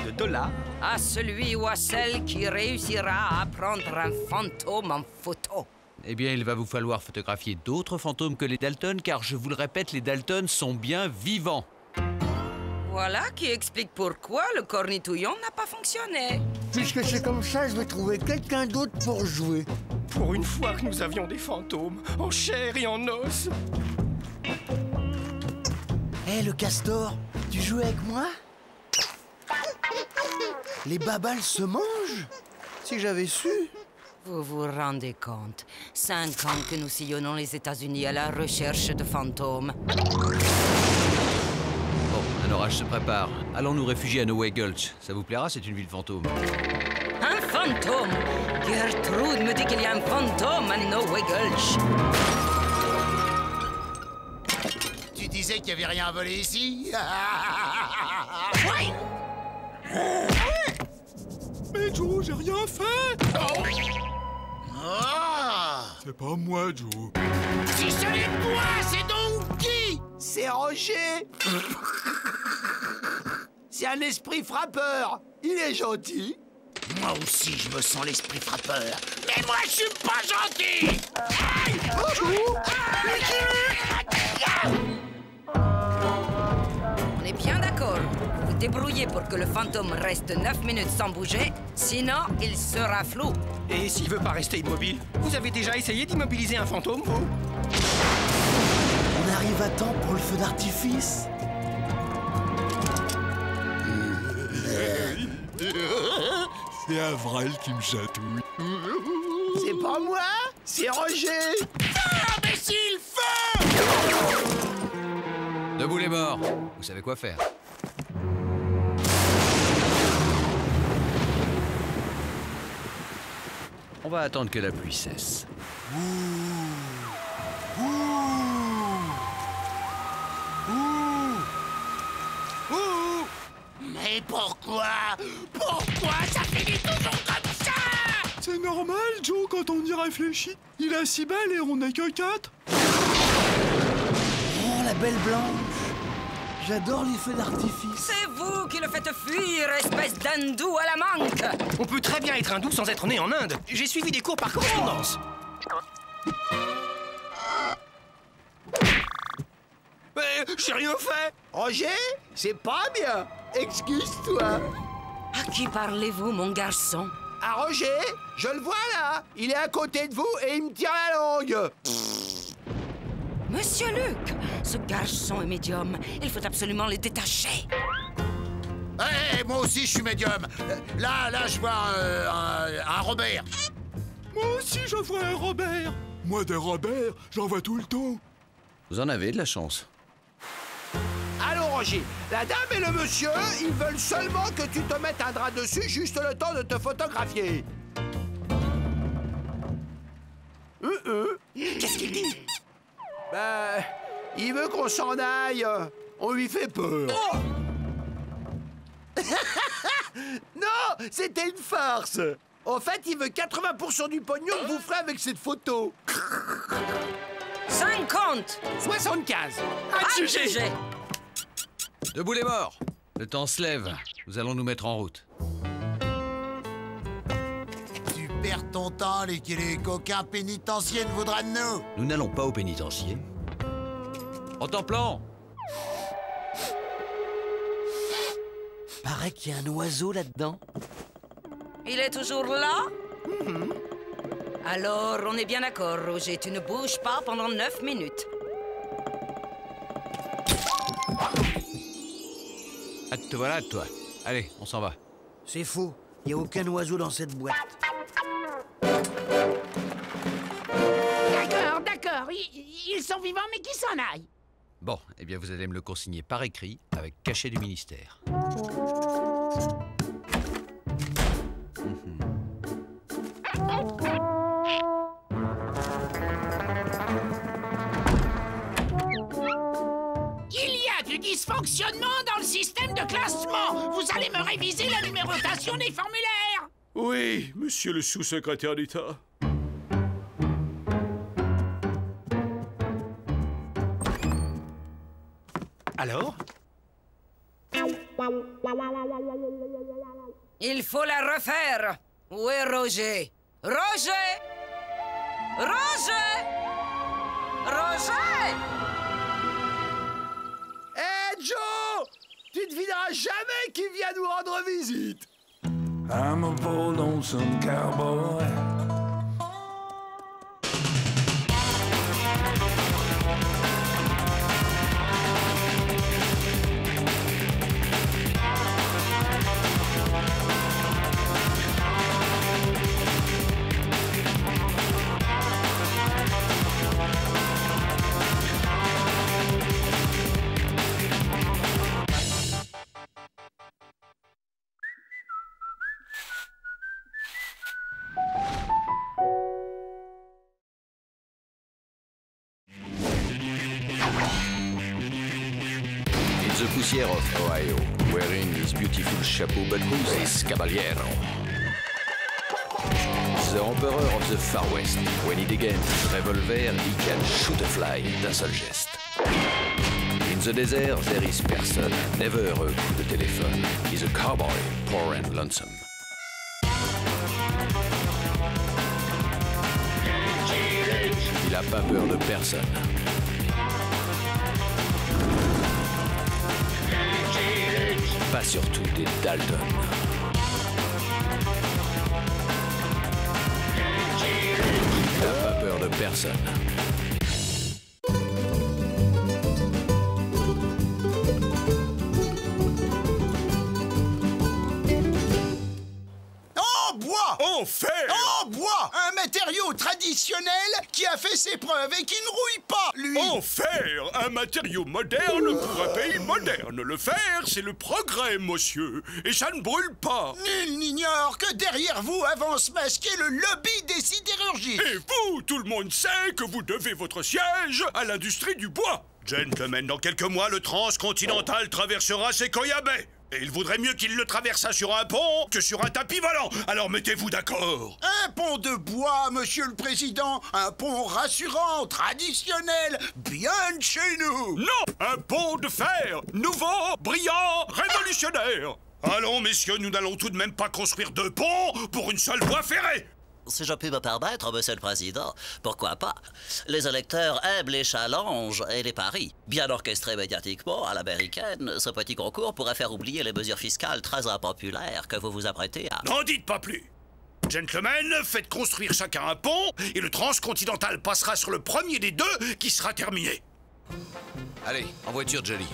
S12: à celui ou à celle qui réussira à prendre un fantôme en photo.
S20: Eh bien, il va vous falloir photographier d'autres fantômes que les Dalton, car je vous le répète, les Dalton sont bien vivants.
S12: Voilà qui explique pourquoi le cornitouillon n'a pas fonctionné.
S2: Puisque c'est comme ça, je vais trouver quelqu'un d'autre pour jouer.
S11: Pour une fois que nous avions des fantômes, en chair et en os.
S2: Hé, le castor, tu joues avec moi? Les babales se mangent? Si j'avais su.
S12: Vous vous rendez compte, 5 ans que nous sillonnons les États-Unis à la recherche de fantômes.
S20: Bon, un orage se prépare. Allons nous réfugier à Noway Gulch. Ça vous plaira, c'est une ville fantôme.
S12: Un fantôme? Gertrude me dit qu'il y a un fantôme à Noway Gulch.
S17: Tu disais qu'il n'y avait rien à voler ici?
S14: Oui.
S22: Mais Joe, j'ai rien fait.
S17: Ah!
S22: C'est pas moi, Joe.
S14: Si ce n'est moi, c'est donc qui?
S19: C'est Roger. C'est un esprit frappeur. Il est gentil.
S17: Moi aussi, je me sens l'esprit frappeur.
S14: Mais moi, je suis pas gentil. Aïe!
S12: Débrouillez pour que le fantôme reste 9 minutes sans bouger, sinon il sera flou.
S14: Et s'il veut pas rester immobile? Vous avez déjà essayé d'immobiliser un fantôme, vous?
S19: On arrive à temps pour le feu d'artifice.
S22: C'est Avril qui me chatouille.
S19: C'est pas moi, c'est Roger.
S17: Imbécile, feu!
S20: Debout les morts. Vous savez quoi faire. On va attendre que la pluie cesse.
S17: Mais pourquoi? Pourquoi ça finit toujours comme ça?
S22: C'est normal, Joe, quand on y réfléchit. Il a 6 balles et on n'est que 4.
S19: Oh, la belle blanche. J'adore les feux d'artifice.
S12: C'est vous qui le faites fuir, espèce d'hindou à la manque.
S14: On peut très bien être hindou sans être né en Inde. J'ai suivi des cours par correspondance.
S19: Mais j'ai rien fait. Roger, c'est pas bien. Excuse-toi.
S12: À qui parlez-vous, mon garçon?
S19: À Roger, je le vois là. Il est à côté de vous et il me tire la langue.
S12: Monsieur Luc, ce garçon est médium. Il faut absolument le détacher.
S17: Hé, moi aussi, je suis médium. Là, je vois un Robert.
S22: Moi aussi, je vois un Robert. Moi, des Robert, j'en vois tout le temps.
S20: Vous en avez de la chance.
S19: Allô, Roger, la dame et le monsieur, ils veulent seulement que tu te mettes un drap dessus juste le temps de te photographier.
S14: Qu'est-ce qu'il dit?
S19: Ben, il veut qu'on s'en aille. On lui fait peur. Oh non, c'était une farce. En fait, il veut 80% du pognon que vous ferez avec cette photo.
S12: 50.
S14: 75.
S12: Adjugé.
S20: Debout les morts. Le temps se lève. Nous allons nous mettre en route.
S17: Tu perds ton temps, les coquins pénitentiaires ne voudra de nous.
S20: Nous n'allons pas au pénitencier. En temps plan.
S19: Paraît qu'il y a un oiseau là-dedans.
S12: Il est toujours là? Alors, on est bien d'accord, Roger. Tu ne bouges pas pendant 9 minutes.
S20: Ah, te voilà, toi. Allez, on s'en va.
S19: C'est faux. Il n'y a aucun oiseau dans cette boîte.
S17: D'accord. Ils sont vivants, mais qu'ils s'en aillent.
S20: Bon, eh bien, vous allez me le consigner par écrit avec cachet du ministère.
S17: Il y a du dysfonctionnement dans le système de classement. Vous allez me réviser la numérotation des formulaires.
S15: Oui, monsieur le sous-secrétaire d'État.
S14: Alors?
S12: Il faut la refaire. Où est Roger? Roger!
S19: Hé, Joe! Tu ne devineras jamais qui vient nous rendre visite.
S13: I'm a bold lonesome cowboy.
S1: The poussière of Ohio, wearing his beautiful chapeau, but who's this caballero? The Emperor of the Far West. When he against his revolver, he can shoot a fly d'un seul geste. In the desert, there is person, never a coup de téléphone. He's a cowboy, poor and lonesome. Il a pas peur de personne. Pas pas surtout des Dalton. Il n'a pas peur de personne.
S17: En bois!
S15: En fer!
S17: En bois! Un matériau traditionnel qui a fait ses preuves et qui ne rouille pas, lui!
S15: En fer! Un matériau moderne pour un pays moderne. Le fer, c'est le progrès, monsieur. Et ça ne brûle pas.
S17: Nul n'ignore que derrière vous avance masqué le lobby des sidérurgistes.
S15: Et vous, tout le monde sait que vous devez votre siège à l'industrie du bois. Gentlemen, dans quelques mois, le transcontinental traversera Sequoia Bay. Et il vaudrait mieux qu'il le traversât sur un pont que sur un tapis volant. Alors mettez-vous d'accord.
S17: Un pont de bois, monsieur le président. Un pont rassurant, traditionnel, bien de chez nous.
S15: Non, un pont de fer. Nouveau, brillant, révolutionnaire. Allons, messieurs, nous n'allons tout de même pas construire 2 ponts pour une seule voie ferrée.
S21: Si je puis me permettre, Monsieur le Président, pourquoi pas? Les électeurs aiment les challenges et les paris. Bien orchestré médiatiquement, à l'américaine, ce petit concours pourrait faire oublier les mesures fiscales très impopulaires que vous vous apprêtez à...
S15: N'en dites pas plus. Gentlemen, faites construire chacun un pont et le transcontinental passera sur le premier des 2 qui sera terminé.
S1: Allez, en voiture, Jolly.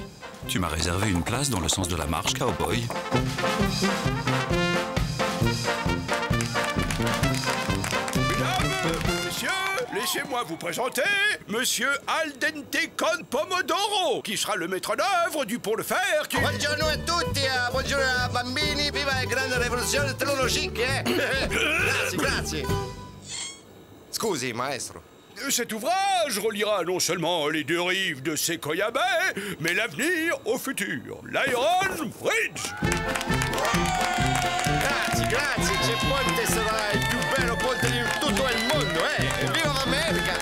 S8: Tu m'as réservé une place dans le sens de la marche, cowboy.
S15: Laissez-moi vous présenter Monsieur Aldente Con Pomodoro, qui sera le maître d'œuvre du pont de fer qui...
S3: Buongiorno a tutti, buongiorno bambini, viva la grande rivoluzione tecnologique, Grazie, grazie. Scusi, maestro.
S15: Cet ouvrage reliera non seulement les 2 rives de Sequoia Bay, mais l'avenir au futur, l'Iron Bridge.
S3: Grazie, grazie, ce ponte sarà il più bello ponte di tutto il mondo, Viva l'America!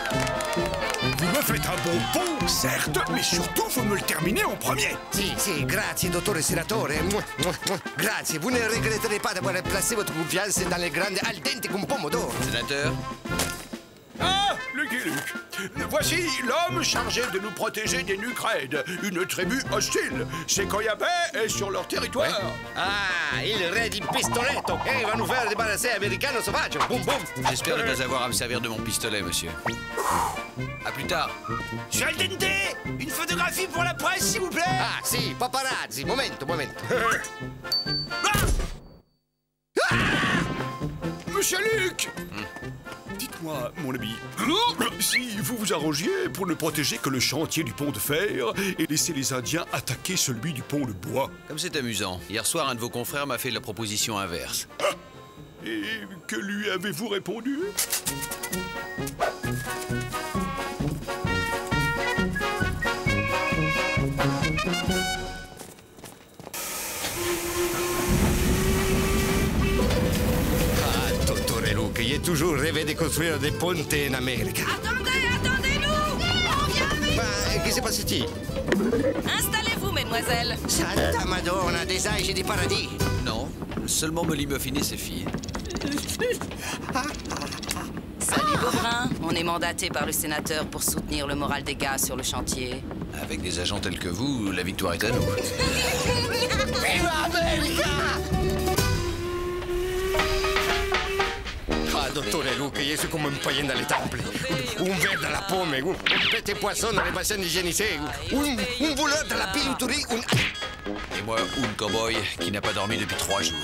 S15: Vous me faites un bon pont, certes, mais surtout vous me le terminez en premier.
S3: Si, grazie, dottore senatore. Grazie, vous ne regretterez pas d'avoir placé votre confiance dans les grandes Aldente con Pomodoro.
S1: Sénateur?
S15: Ah, Lucky Luke. Voici l'homme chargé de nous protéger des Nucrèdes, une tribu hostile. Sequoia Bay est sur leur territoire.
S3: Ouais. Ah, il re di pistoletto. Il va nous faire débarrasser américano sauvage. Boum, boum.
S1: J'espère ne pas avoir à me servir de mon pistolet, monsieur. À plus tard.
S17: Monsieur Aldente, une photographie pour la presse, s'il vous plaît.
S3: Ah, si, paparazzi. Momento.
S15: Monsieur Luke. Dites-moi, mon ami, si vous vous arrangiez pour ne protéger que le chantier du pont de fer et laisser les Indiens attaquer celui du pont de bois.
S1: Comme c'est amusant. Hier soir, un de vos confrères m'a fait la proposition inverse.
S15: Ah, et que lui avez-vous répondu?
S3: J'ai toujours rêvé de construire des ponts en Amérique.
S18: Attendez-nous! On vient avec
S3: Qu'est-ce qui s'est passé?
S18: Installez-vous, mesdemoiselles.
S3: Santa Madonna, des anges et des paradis.
S1: Non, seulement Molly Muffin et ses filles.
S12: Salut, Beaubrun. On est mandaté par le sénateur pour soutenir le moral des gars sur le chantier.
S1: Avec des agents tels que vous, la victoire est à nous.
S3: Viva America! Ah, dottore Luke, je suis comme un païen dans les temples. Un verre dans la pomme, un petit poisson dans les bassins hygiénisés, un voleur dans la pilouterie,
S1: Et moi, un cowboy qui n'a pas dormi depuis 3 jours.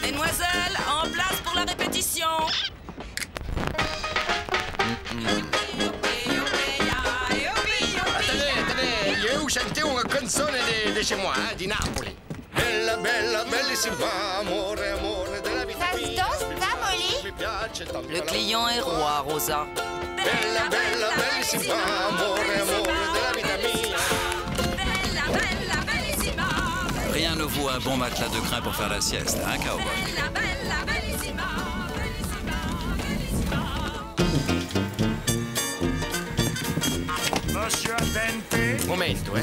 S12: Mesdemoiselles, en place pour la répétition.
S3: Attendez, je vais vous chanter une canzone de chez moi, di Napoli. Bella, bella, bellissima, amore, amore della vita mia.
S18: Ça se danse, ça, Molly?
S12: Le client est roi, Rosa.
S3: Bella, bella, bellissima, amore, amore della vita mia.
S8: Rien ne vaut un bon matelas de crin pour faire la sieste, hein, cowboy?
S17: Monsieur Aldente.
S3: Momento,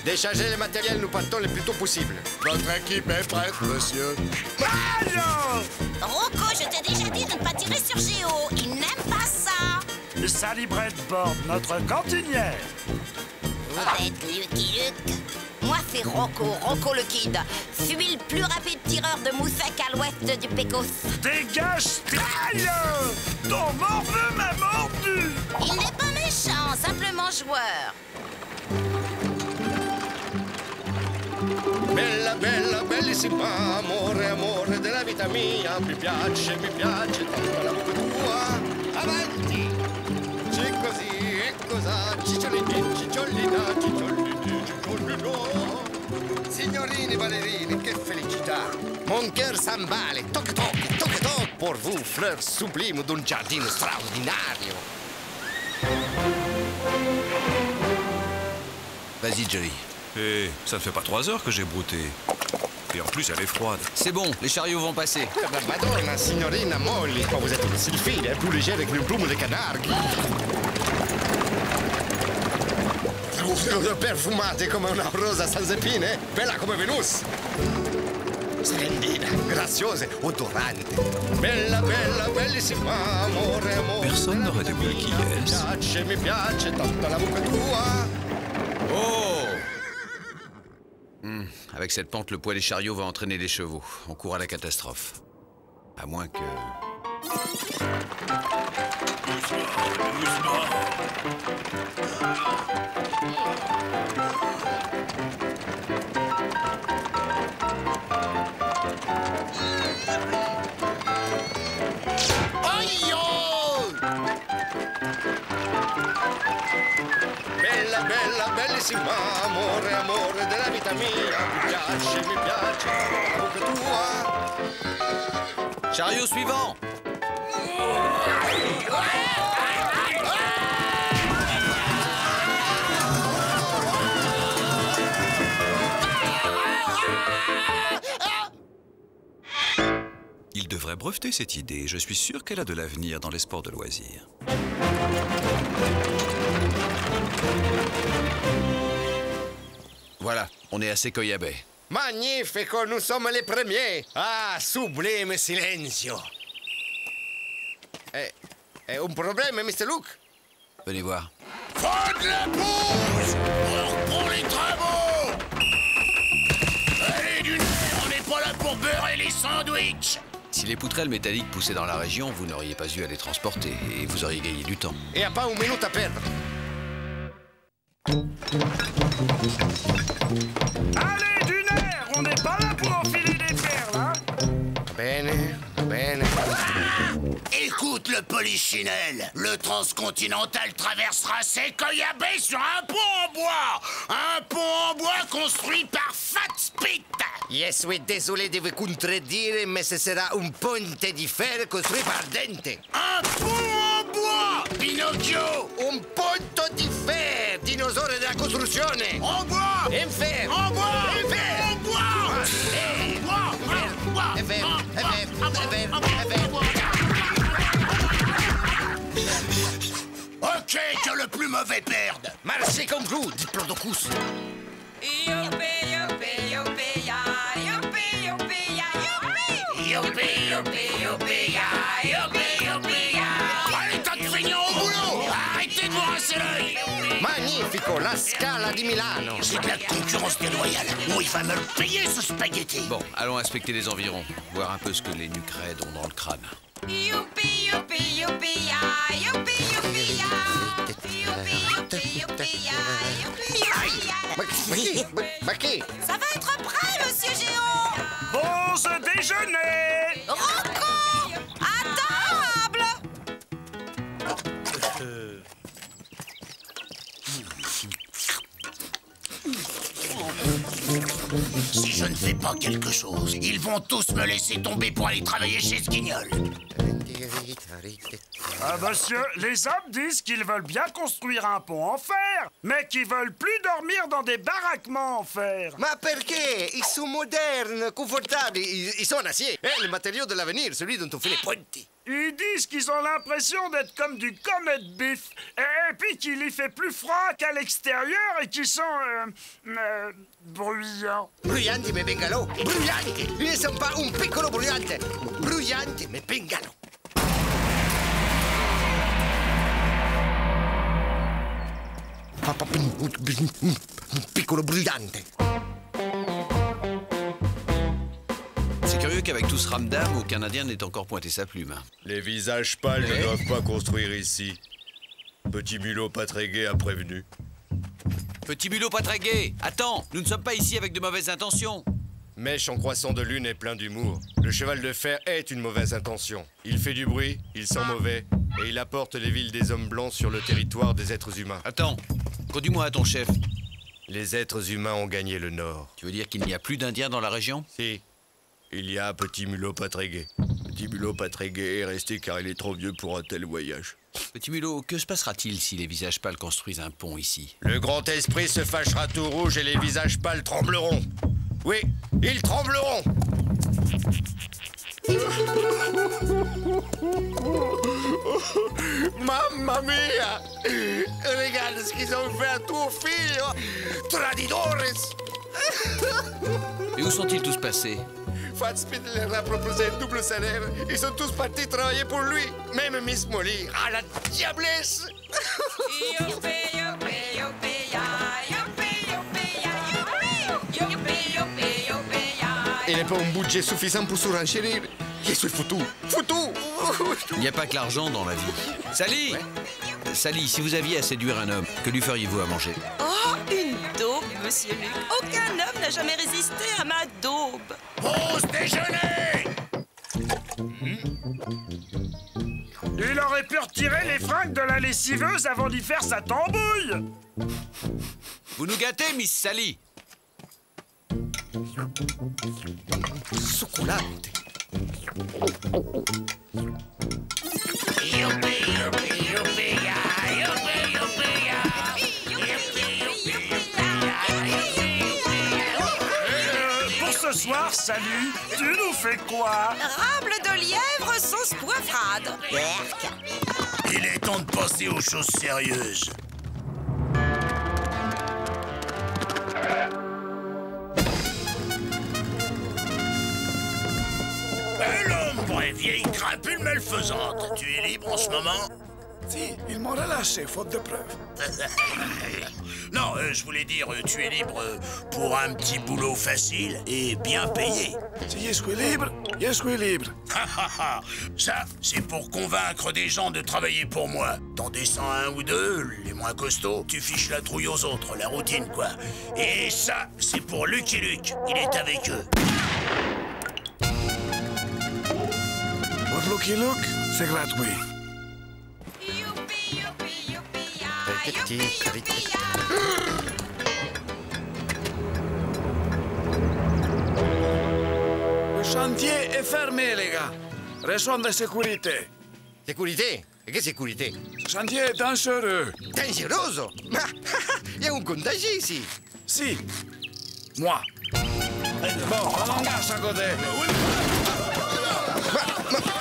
S3: Déchargez le matériel, nous partons le plus tôt possible.
S7: Votre équipe est prête, monsieur.
S17: Alors
S18: Rocco, je t'ai déjà dit de ne pas tirer sur Géo. Il n'aime pas ça.
S17: Sally Bradford, notre cantinière.
S18: Vous êtes Lucky Luke. Moi, c'est Rocco le Kid. Suis le plus rapide tireur de mousse sec à l'ouest du Pécos.
S15: Dégage, Straille! Ton morveux m'a mordu!
S18: Il n'est pas méchant, simplement joueur.
S3: Bella, bella, bellissima, amore, amore della vita mia. Mi piace tanto la bocca tua. Avanti! C'è così e cos'ha, cicciolini, cicciolina, cicciolini, cicciolino. Signorini ballerini, che felicità! Mon cœur s'emballe, toc toc, toc toc, pour vous, fleurs sublimes d'un jardin straordinario.
S1: Vas-y, Jerry.
S8: Eh, ça ne fait pas 3 heures que j'ai brouté. Et en plus, elle est froide.
S1: C'est bon, les chariots vont passer.
S3: Madonna, signorina Molly, oh, vous êtes aussi fine, plus légère qu'une plume de canard. Perfumate come una rosa senza epine, bella come Venus. Splendida, graziosa, odorante. Bella, bella, bellissima, amore, amore.
S8: Personne n'aurait deviné qui est-ce.
S3: Mi piace tanto la bocca tua.
S1: Oh! Avec cette pente, le poids des chariots va entraîner les chevaux. On court à la catastrophe. À moins que...
S3: Bella, bella, bellissima, amore, amore della vita mia. Mi piace la bocca tua.
S1: Chariot suivant!
S8: Il devrait breveter cette idée. Je suis sûr qu'elle a de l'avenir dans les sports de loisirs.
S1: Voilà, on est à Sequoia Bay.
S3: Magnifico, nous sommes les premiers. Ah, sublime silenzio. Un problème, Mr. Luke?
S1: Venez voir.
S17: Faites la pause! On reprend les travaux! Allez, du nerf, on n'est pas là pour beurrer les sandwichs!
S1: Si les poutrelles métalliques poussaient dans la région, vous n'auriez pas eu à les transporter et vous auriez gagné du temps.
S3: Et à pas une minute à perdre.
S15: Allez, du nerf! On n'est pas là pour enfiler des perles, hein?
S3: Bene, bene.
S17: Écoute le polichinelle, le transcontinental traversera Sequoia Bay sur un pont en bois! Un pont en bois construit par Fat Spit!
S3: Je suis désolé de vous contredire, mais ce sera un ponte de fer construit par Dente.
S17: Un pont en bois, Pinocchio!
S3: Un ponte de fer, dinosaure de la costruzione!
S17: En bois!
S3: En fer!
S17: En bois!
S3: En fer!
S17: En bois!
S3: En fer!
S17: Ok, que le plus mauvais perde!
S3: Marchez comme vous, diplodocus!
S17: Allez, tas de feignants au boulot! Arrêtez de vous rincer l'œil!
S3: Magnifico, la Scala di Milano!
S17: C'est de la concurrence déloyale! Où il va me le payer, ce spaghetti!
S1: Bon, allons inspecter les environs, voir un peu ce que les nucrèdes ont dans le crâne.
S18: Youpi, youpi, youpi, ya, youpi, youpi, ya. Youpi, youpi, youpi, ya, youpi, youpi, ya.
S3: Ma qui?
S18: Ça va être prêt, monsieur Géant.
S15: Pause déjeuner!
S18: Rocco! À table!
S17: Si je ne fais pas quelque chose, ils vont tous me laisser tomber pour aller travailler chez ce guignol.
S15: Ah, monsieur, les hommes disent qu'ils veulent bien construire un pont en fer, mais qu'ils veulent plus dormir dans des baraquements en fer.
S3: Ma perché? Ils sont modernes, confortables, ils sont en acier. Le matériau de l'avenir, celui dont on fait les ponti.
S15: Ils disent qu'ils ont l'impression d'être comme du Comet Beef, et puis qu'il y fait plus froid qu'à l'extérieur et qu'ils sont, bruyants.
S3: Bruyanti mais bengalo, bruyanti! Ils ne sont pas un piccolo bruyanti, bruyanti mais bengalo. Piccolo brillante.
S20: C'est curieux qu'avec tout ce ramdam, aucun Indien n'ait encore pointé sa plume.
S3: Les visages pâles ne doivent pas construire ici. Petit Mulot pas très gai a prévenu.
S20: Petit Mulot pas très gai! Attends, nous ne sommes pas ici avec de mauvaises intentions.
S3: Mèche en croissant de lune est plein d'humour. Le cheval de fer est une mauvaise intention. Il fait du bruit, il sent mauvais, et il apporte les villes des hommes blancs sur le territoire des êtres humains.
S20: Attends, conduis-moi à ton chef.
S3: Les êtres humains ont gagné le Nord.
S20: Tu veux dire qu'il n'y a plus d'Indiens dans la région?
S3: Si. Il y a Petit Mulot pas très gai. Petit Mulot pas très gai est resté car il est trop vieux pour un tel voyage.
S20: Petit Mulot, que se passera-t-il si les visages pâles construisent un pont ici?
S3: Le grand esprit se fâchera tout rouge et les visages pâles trembleront. Oui, ils trembleront. Mamma mia! Regarde ce qu'ils ont fait à ton fils! Tradidores!
S20: Et où sont-ils tous passés?
S3: Fatspeed leur a proposé un double salaire. Ils sont tous partis travailler pour lui. Même Miss Molly. Ah, la diablesse! Il n'est pas un budget suffisant pour surenchérir. Je suis foutu. Foutu!
S20: Il n'y a pas que l'argent dans la vie. Sally! Ouais. Sally, si vous aviez à séduire un homme, que lui feriez-vous à manger?
S9: Oh, une daube, monsieur Luc. Aucun homme n'a jamais résisté à ma daube.
S17: Pause déjeuner!
S10: Il aurait pu retirer les fringues de la lessiveuse avant d'y faire sa tambouille.
S20: Vous nous gâtez, Miss Sally.
S3: Succulente.
S10: Pour ce soir, salut, tu nous fais quoi?
S9: Rable de lièvre sauce poivrade.
S17: Il est temps de passer aux choses sérieuses. L'ombre est vieille crapule malfaisante. Tu es libre en ce moment?
S10: Si, ils m'ont relâché, faute de preuves.
S17: Non, je voulais dire, tu es libre pour un petit boulot facile et bien payé.
S10: Si je suis libre, je suis libre.
S17: Ça, c'est pour convaincre des gens de travailler pour moi. T'en descends un ou deux, les moins costauds, tu fiches la trouille aux autres, la routine, quoi. Et ça, c'est pour Lucky Luke, il est avec eux.
S10: Pour Lucky Luke, c'est gratuit. Le chantier est fermé, les gars. Raison de sécurité.
S3: Sécurité? Che sécurité?
S10: Ce chantier est dangereux.
S3: Dangeroso? Ma il y a un contagié ici.
S10: Si. Moi. Bon, on engage à côté.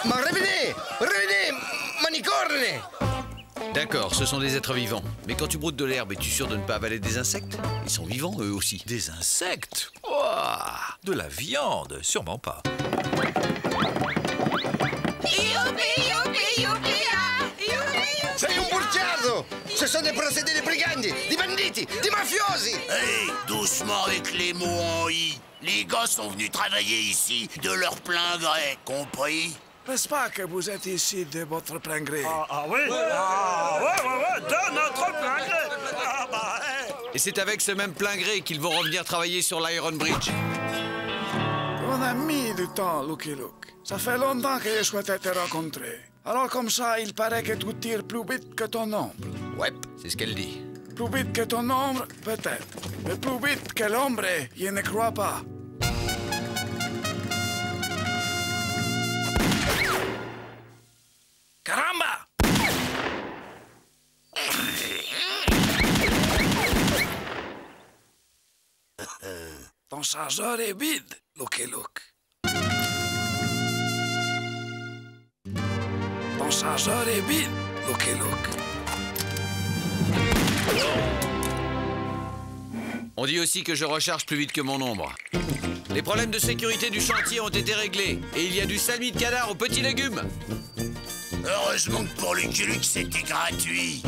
S3: Ma revenez! Revenez! Manicorne!
S20: D'accord, ce sont des êtres vivants. Mais quand tu broutes de l'herbe, es-tu sûr de ne pas avaler des insectes? Ils sont vivants, eux aussi.
S23: Des insectes? Oh, de la viande? Sûrement pas.
S3: Sei un burgiardo! Ce sont des procédés de brigandi, di banditi, di mafiosi!
S17: Hey, doucement avec les mots en i. Les gars sont venus travailler ici de leur plein gré, compris?
S10: N'est-ce pas que vous êtes ici de votre plein gré? Ah oui? Ah ouais, de notre plein gré! Ah bah, hey.
S20: Et c'est avec ce même plein gré qu'ils vont revenir travailler sur l'Iron Bridge.
S10: On a mis du temps, Lucky Luke. Ça fait longtemps que je souhaitais te rencontrer. Alors comme ça, il paraît que tu tires plus vite que ton ombre.
S20: Ouais, c'est ce qu'elle dit.
S10: Plus vite que ton ombre, peut-être. Mais plus vite que l'ombre, je ne crois pas. Caramba! Ton chargeur est vide, Lucky Luke. Ton chargeur est vide, Lucky Luke.
S20: On dit aussi que je recharge plus vite que mon ombre. Les problèmes de sécurité du chantier ont été réglés. Et il y a du salmi de canard aux petits légumes.
S17: Heureusement que pour Lucky Luke, c'était gratuit.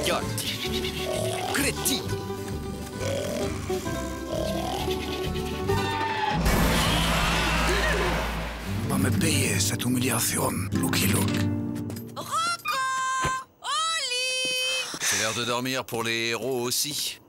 S20: Idioti. Crétins.
S10: Va me payer cette humiliation, Lucky Luke.
S20: C'est l'heure de dormir pour les héros aussi.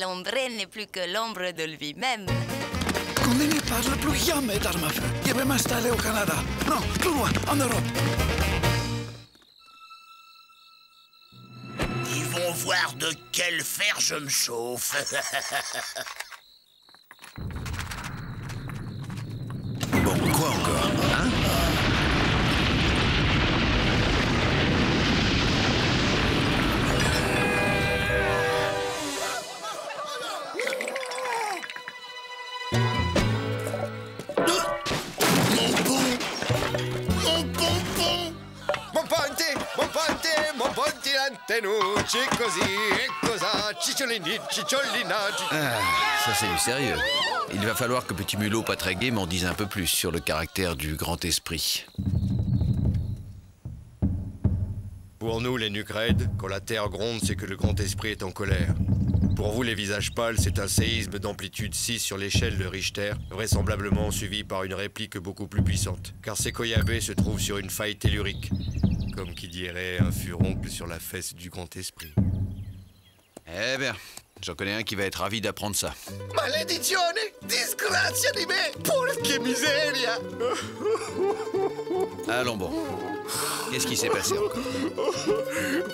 S5: L'ombre n'est plus que l'ombre de lui-même.
S10: Qu'on ne parle plus jamais d'armes à feu. Je vais m'installer au Canada. Non, plus loin, en Europe.
S17: Ils vont voir de quel fer je me chauffe.
S23: Bon, quoi encore, hein?
S3: Tenucci così e cosa, cicciolini, cicciolina.
S20: Ah, ça c'est du sérieux. Il va falloir que Petit Mulot pas très gai m'en dise un peu plus sur le caractère du grand esprit.
S3: Pour nous, les nuques raides, quand la terre gronde, c'est que le grand esprit est en colère. Pour vous, les visages pâles, c'est un séisme d'amplitude 6 sur l'échelle de Richter, vraisemblablement suivi par une réplique beaucoup plus puissante. Car Sequoia Bay se trouve sur une faille tellurique. Comme qui dirait un furoncle sur la fesse du grand esprit.
S20: Eh bien, j'en connais un qui va être ravi d'apprendre ça.
S14: Maledizione! Disgrazia di me! Porca miseria!
S20: Allons bon. Qu'est-ce qui s'est passé encore?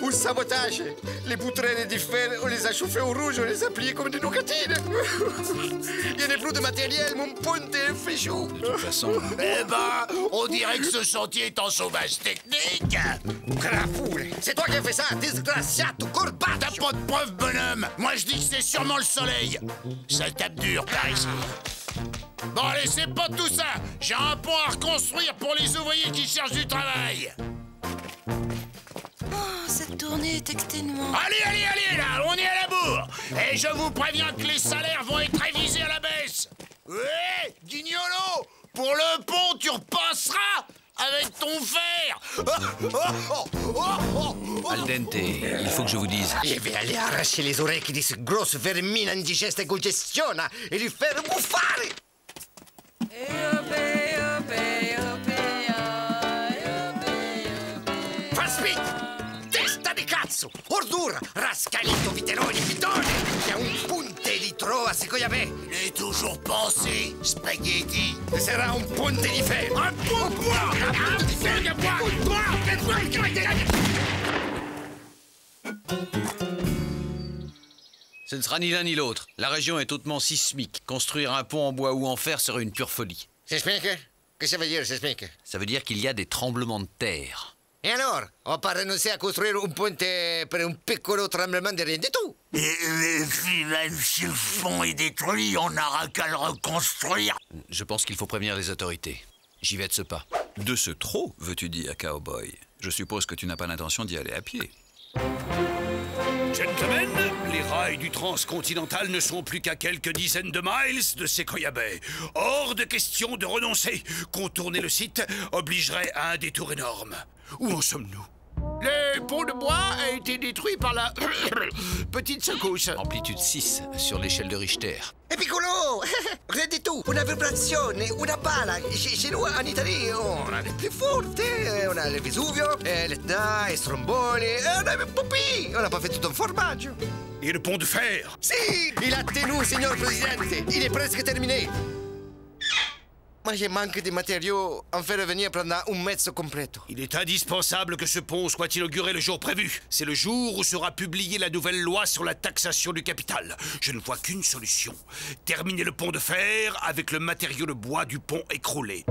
S3: Un sabotage! Les poutrelles de fer, on les a chauffées au rouge, on les a pliées comme des nougatines! Il n'y a plus de matériel, mon ponte est fichu!
S20: De toute façon...
S17: Eh ben, on dirait que ce chantier est en chômage technique!
S14: Crafoule! C'est toi qui as fait ça, disgraziato, corbaccio!
S17: T'as pas de preuve, bonhomme! Moi, je dis que c'est sûrement le soleil! Ça tape dur, par ici! Bon, allez, c'est pas tout ça! J'ai un pont à reconstruire pour les ouvriers qui cherchent du travail!
S5: Oh, cette tournée est exténuante.
S17: Allez, là, on est à la bourre! Et je vous préviens que les salaires vont être révisés à la baisse! Ouais, Guignolo! Pour le pont, tu repasseras avec ton fer!
S20: Al dente, il faut que je vous dise.
S14: Je vais aller arracher les oreilles de ce gros vermine indigeste et congestiona et lui faire bouffare! Faspit! Testa di cazzo! Ordura! Rascalito, viterone, pitone! Il y a un punte di tro a Sequoia Bay!
S17: J'ai toujours pensé, spaghetti!
S14: Ce sera un ponte di fer!
S17: Un pont de bois! Un pont de fer de bois!
S20: Ce ne sera ni l'un ni l'autre. La région est hautement sismique. Construire un pont en bois ou en fer serait une pure folie.
S14: S'explique? Qu'est-ce que ça veut dire, s'explique?
S20: Ça veut dire qu'il y a des tremblements de terre.
S14: Et alors? On va pas renoncer à construire un ponte pour un piccolo tremblement de rien du tout?
S17: Et puis même si le pont est détruit, on n'aura qu'à le reconstruire.
S20: Je pense qu'il faut prévenir les autorités. J'y vais de ce pas.
S8: De ce trot, veux-tu dire, cowboy? Je suppose que tu n'as pas l'intention d'y aller à pied.
S15: Gentlemen, les rails du transcontinental ne sont plus qu'à quelques dizaines de miles de Sequoia Bay. Hors de question de renoncer. Contourner le site obligerait à un détour énorme. Où en sommes-nous?
S17: Le pont de bois a été détruit par la petite secousse.
S20: Amplitude 6 sur l'échelle de Richter.
S14: Et piccolo! Rien du tout! Una vibrazione, una pala! Chez nous, en Italie, on a les plus fortes. On a le Vesuvio, l'Etna, les Stromboli, on a le Popi! On n'a pas fait tout un formaggio.
S15: Et le pont de fer?
S14: Si! Il a tenu, signor Presidente! Il est presque terminé! Moi, je manque de matériaux en faire revenir pendant un mezzo completo.
S15: Il est indispensable que ce pont soit inauguré le jour prévu. C'est le jour où sera publiée la nouvelle loi sur la taxation du capital. Je ne vois qu'une solution. Terminer le pont de fer avec le matériau de bois du pont écroulé.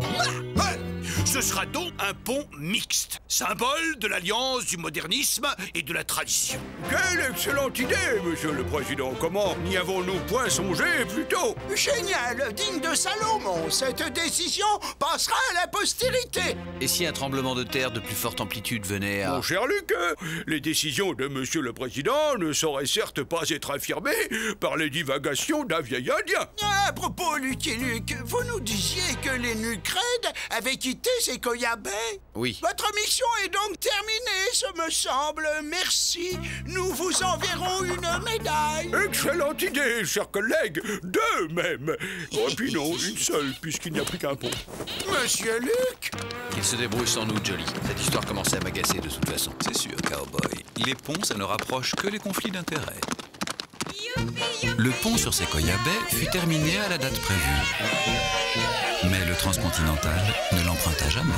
S15: Ce sera donc un pont mixte, symbole de l'alliance du modernisme et de la tradition. Quelle excellente idée, monsieur le président. Comment n'y avons-nous point songé plus tôt?
S17: Génial, digne de Salomon. Cette décision passera à la postérité.
S20: Et si un tremblement de terre de plus forte amplitude venait à...
S15: Mon cher Luc, les décisions de monsieur le président ne sauraient certes pas être affirmées par les divagations d'un vieil indien.
S17: À propos, Lucky Luke, vous nous disiez que les Nucrèdes avaient quitté Sequoia Bay?
S20: Oui.
S17: Votre mission est donc terminée, ce me semble. Merci. Nous vous enverrons une médaille.
S15: Excellente idée, chers collègues. Deux même. Oh, puis non, une seule, puisqu'il n'y a plus qu'un pont.
S17: Monsieur Luc?
S20: Qu'il se débrouille sans nous, Jolly. Cette histoire commençait à m'agacer de toute façon.
S8: C'est sûr, Cowboy. Les ponts, ça ne rapproche que les conflits d'intérêts. Le pont sur Sequoia Bay fut terminé à la date prévue. Mais le transcontinental ne l'emprunta jamais.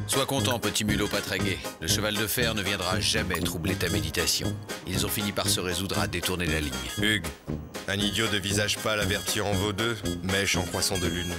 S20: Sois content, petit mulot patragué. Le cheval de fer ne viendra jamais troubler ta méditation. Ils ont fini par se résoudre à détourner la ligne.
S4: Hugues, un idiot de visage pâle avertir en vaut deux, mèche en croissant de lune.